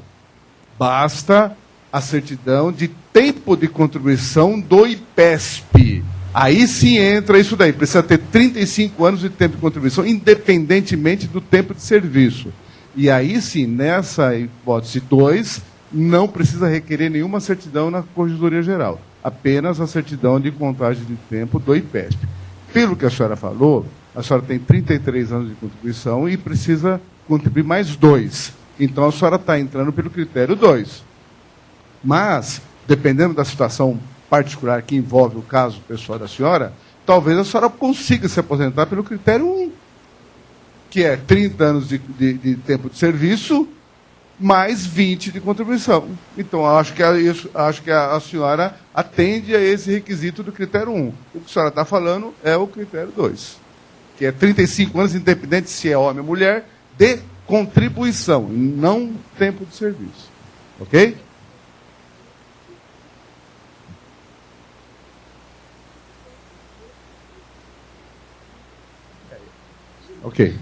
Basta a certidão de tempo de contribuição do IPESP. Aí sim entra isso daí. Precisa ter 35 anos de tempo de contribuição, independentemente do tempo de serviço. E aí sim, nessa hipótese 2, não precisa requerer nenhuma certidão na Corregedoria Geral. Apenas a certidão de contagem de tempo do IPESP. Pelo que a senhora falou, a senhora tem 33 anos de contribuição e precisa contribuir mais 2. Então a senhora está entrando pelo critério 2. Mas, dependendo da situação particular que envolve o caso pessoal da senhora, talvez a senhora consiga se aposentar pelo critério 1, que é 30 anos de tempo de serviço, mais 20 de contribuição. Então, acho que a senhora atende a esse requisito do critério 1. O que a senhora está falando é o critério 2, que é 35 anos, independente se é homem ou mulher, de contribuição, não tempo de serviço. Ok? Ok.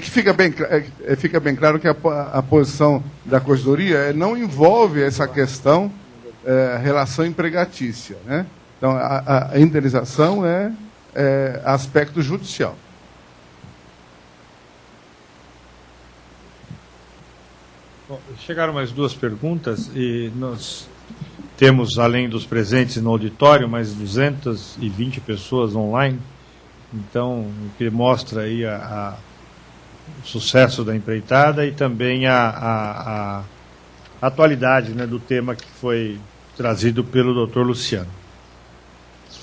Que fica bem claro que a posição da Corregedoria não envolve essa questão relação empregatícia, né? Então, a indenização é aspecto judicial. Bom, chegaram mais 2 perguntas e nós temos, além dos presentes no auditório, mais 220 pessoas online. Então, o que mostra aí o sucesso da empreitada e também a atualidade, né, do tema que foi trazido pelo Dr. Luciano.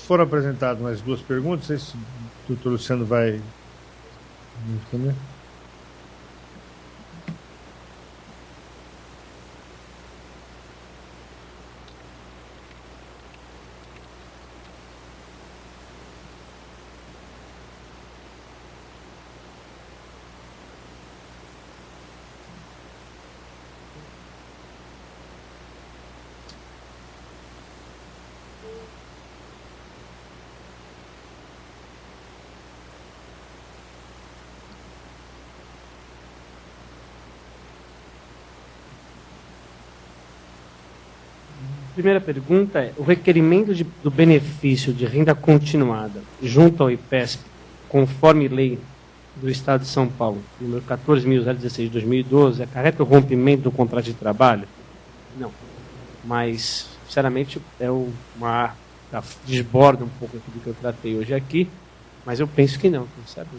Foram apresentadas mais duas perguntas, não sei se o Dr. Luciano vai responder. Primeira pergunta é: o requerimento do benefício de renda continuada junto ao IPESP, conforme lei do Estado de São Paulo, número 14.016 de 2012, acarreta o rompimento do contrato de trabalho? Não. Mas, sinceramente, desborda um pouco aquilo que eu tratei hoje aqui, mas eu penso que não, sabe?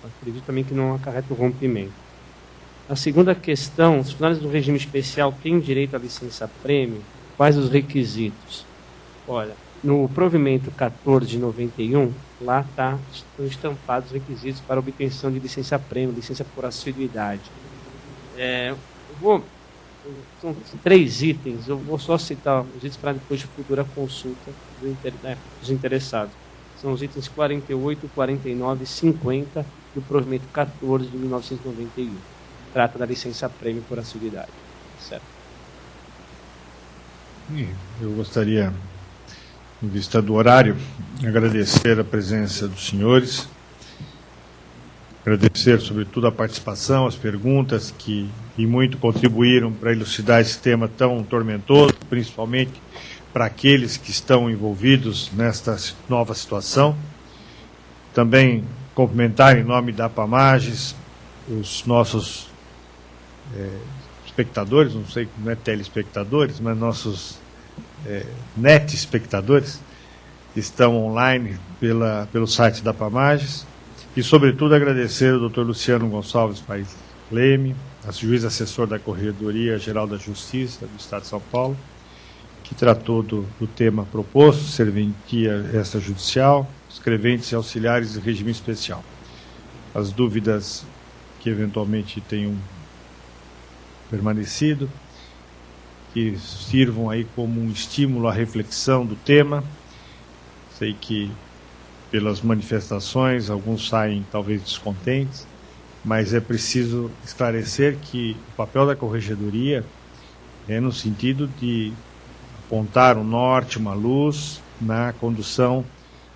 Acredito também que não acarreta o rompimento. A segunda questão: os funcionários do regime especial têm direito à licença-prêmio? Quais os requisitos? Olha, no provimento 14 de 91, lá estão estampados os requisitos para obtenção de licença-prêmio, licença por assiduidade. São 3 itens, eu vou só citar os itens para depois de futura consulta dos interessados. São os itens 48, 49 e 50 do provimento 14 de 1991. Trata da licença-prêmio por assiduidade. Certo. Eu gostaria, em vista do horário, agradecer a presença dos senhores, agradecer, sobretudo, a participação, as perguntas que muito contribuíram para elucidar esse tema tão tormentoso, principalmente para aqueles que estão envolvidos nesta nova situação. Também cumprimentar, em nome da APAMAGES, os nossos espectadores, não sei, não é telespectadores, mas nossos net espectadores que estão online pelo site da APAMAGES, e sobretudo agradecer ao Dr. Luciano Gonçalves Paes Leme, juiz assessor da Corregedoria Geral da Justiça do Estado de São Paulo, que tratou do tema proposto, serventia extrajudicial, escreventes e auxiliares de regime especial. As dúvidas que eventualmente tenham permanecido, que sirvam aí como um estímulo à reflexão do tema. Sei que pelas manifestações alguns saem talvez descontentes, mas é preciso esclarecer que o papel da Corregedoria é no sentido de apontar um norte, uma luz na condução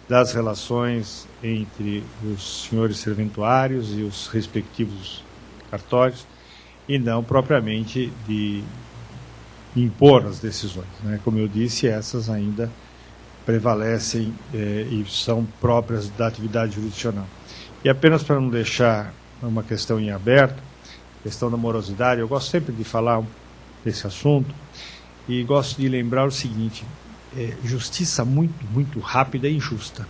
das relações entre os senhores serventuários e os respectivos cartórios, e não propriamente de impor as decisões, né? Como eu disse, essas ainda prevalecem e são próprias da atividade jurisdicional. E apenas para não deixar uma questão em aberto, questão da morosidade, eu gosto sempre de falar desse assunto e gosto de lembrar o seguinte: justiça muito rápida e injusta,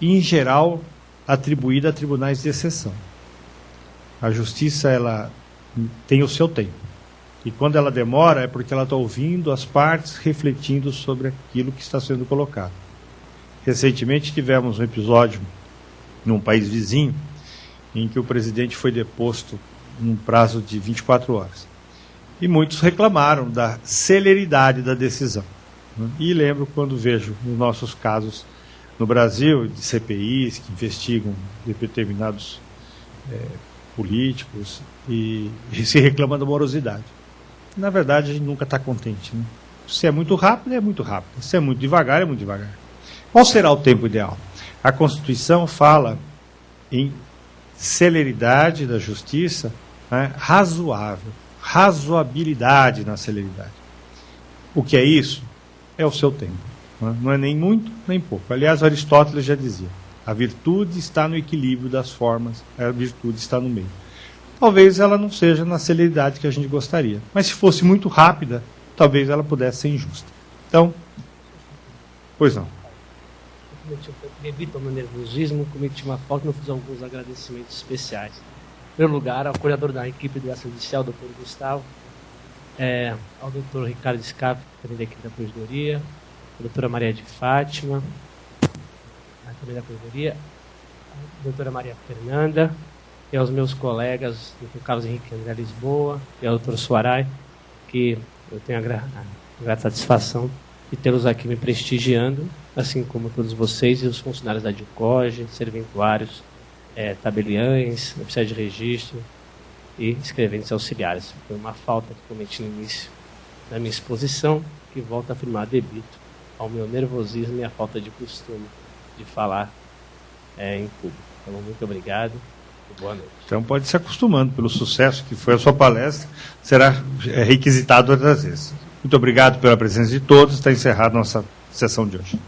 em geral atribuída a tribunais de exceção. A justiça, ela tem o seu tempo, e quando ela demora é porque ela está ouvindo as partes, refletindo sobre aquilo que está sendo colocado. Recentemente tivemos um episódio num país vizinho em que o presidente foi deposto num prazo de 24 horas. E muitos reclamaram da celeridade da decisão. E lembro quando vejo nos nossos casos no Brasil, de CPIs que investigam determinados políticos e se reclama da morosidade. Na verdade, a gente nunca está contente, né? Se é muito rápido, é muito rápido. Se é muito devagar, é muito devagar. Qual será o tempo ideal? A Constituição fala em celeridade da justiça, né, razoável, razoabilidade na celeridade. O que é isso? É o seu tempo. Né? Não é nem muito, nem pouco. Aliás, Aristóteles já dizia: a virtude está no equilíbrio das formas, a virtude está no meio. Talvez ela não seja na celeridade que a gente gostaria, mas se fosse muito rápida, talvez ela pudesse ser injusta. Então, pois não. Evito o meu nervosismo, cometi uma falta e não fiz alguns agradecimentos especiais. Em primeiro lugar, ao coordenador da equipe do Judicial, Dr. Gustavo, ao doutor Ricardo Scaff, também daqui da Corregedoria, a doutora Maria de Fátima, também da Corregedoria, a doutora Maria Fernanda, e aos meus colegas, o doutor Carlos Henrique André Lisboa e ao doutor Suaray, que eu tenho a grata satisfação de tê-los aqui me prestigiando, assim como todos vocês e os funcionários da DICOGE, serventuários, tabeliães, oficiais de registro e escreventes auxiliares. Foi uma falta que cometi no início da minha exposição, que volto a afirmar debito ao meu nervosismo e à falta de costume de falar em público. Então, muito obrigado e boa noite. Então pode se acostumando pelo sucesso que foi a sua palestra, será requisitado outras vezes. Muito obrigado pela presença de todos, está encerrada a nossa sessão de hoje.